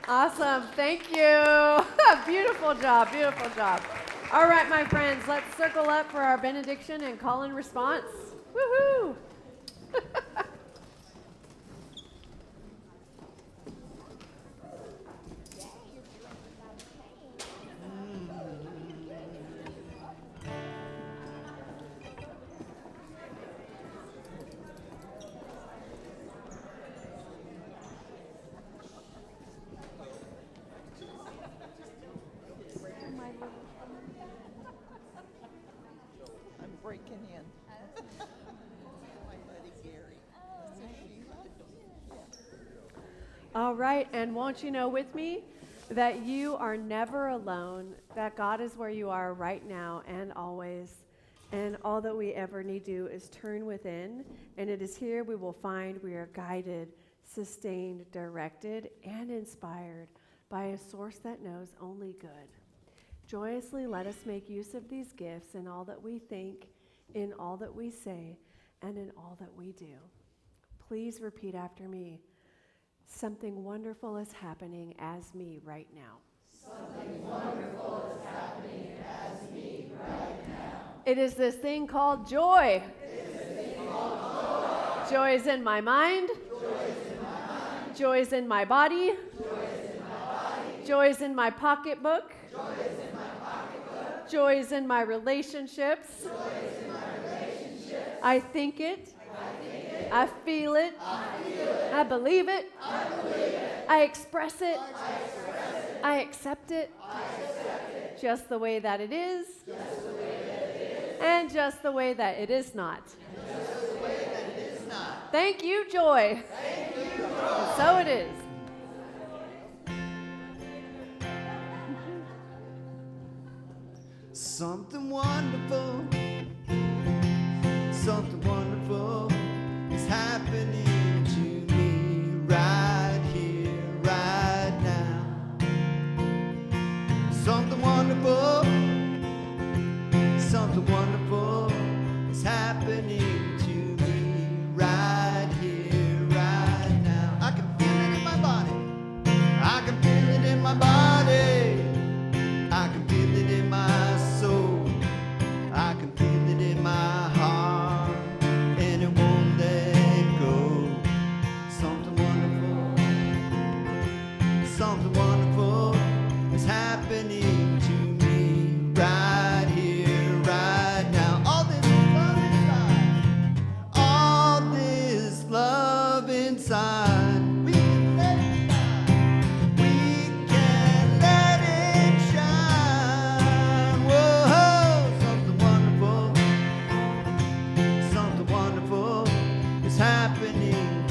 Awesome. Thank you. Beautiful job. Beautiful job. All right, my friends, let's circle up for our benediction and call and response. Woohoo. All right, and won't you know with me that you are never alone, that God is where you are right now and always, and all that we ever need to do is turn within, and it is here we will find we are guided, sustained, directed, and inspired by a source that knows only good. Joyously let us make use of these gifts in all that we think, in all that we say, and in all that we do. Please repeat after me. Something wonderful is happening as me right now. Something wonderful is happening as me right now. It is this thing called joy. Joy is in my mind. Joy is in my body. Joy is in my pocketbook. Joy is in my relationships. I think it. I feel it. I believe it. I express it. I accept it. Just the way that it is. And just the way that it is not. Thank you, joy. And so it is. Something wonderful, something wonderful is happening to me right here, right now. Something wonderful, something wonderful is happening to me right here, right now. I can feel it in my body. I can feel it in my body. I can feel it in my soul. I can feel it in my heart, and it won't let go. Something wonderful is happening to me right here, right now. All this love inside, all this love inside. We can let it shine. We can let it shine. Whoa, something wonderful is happening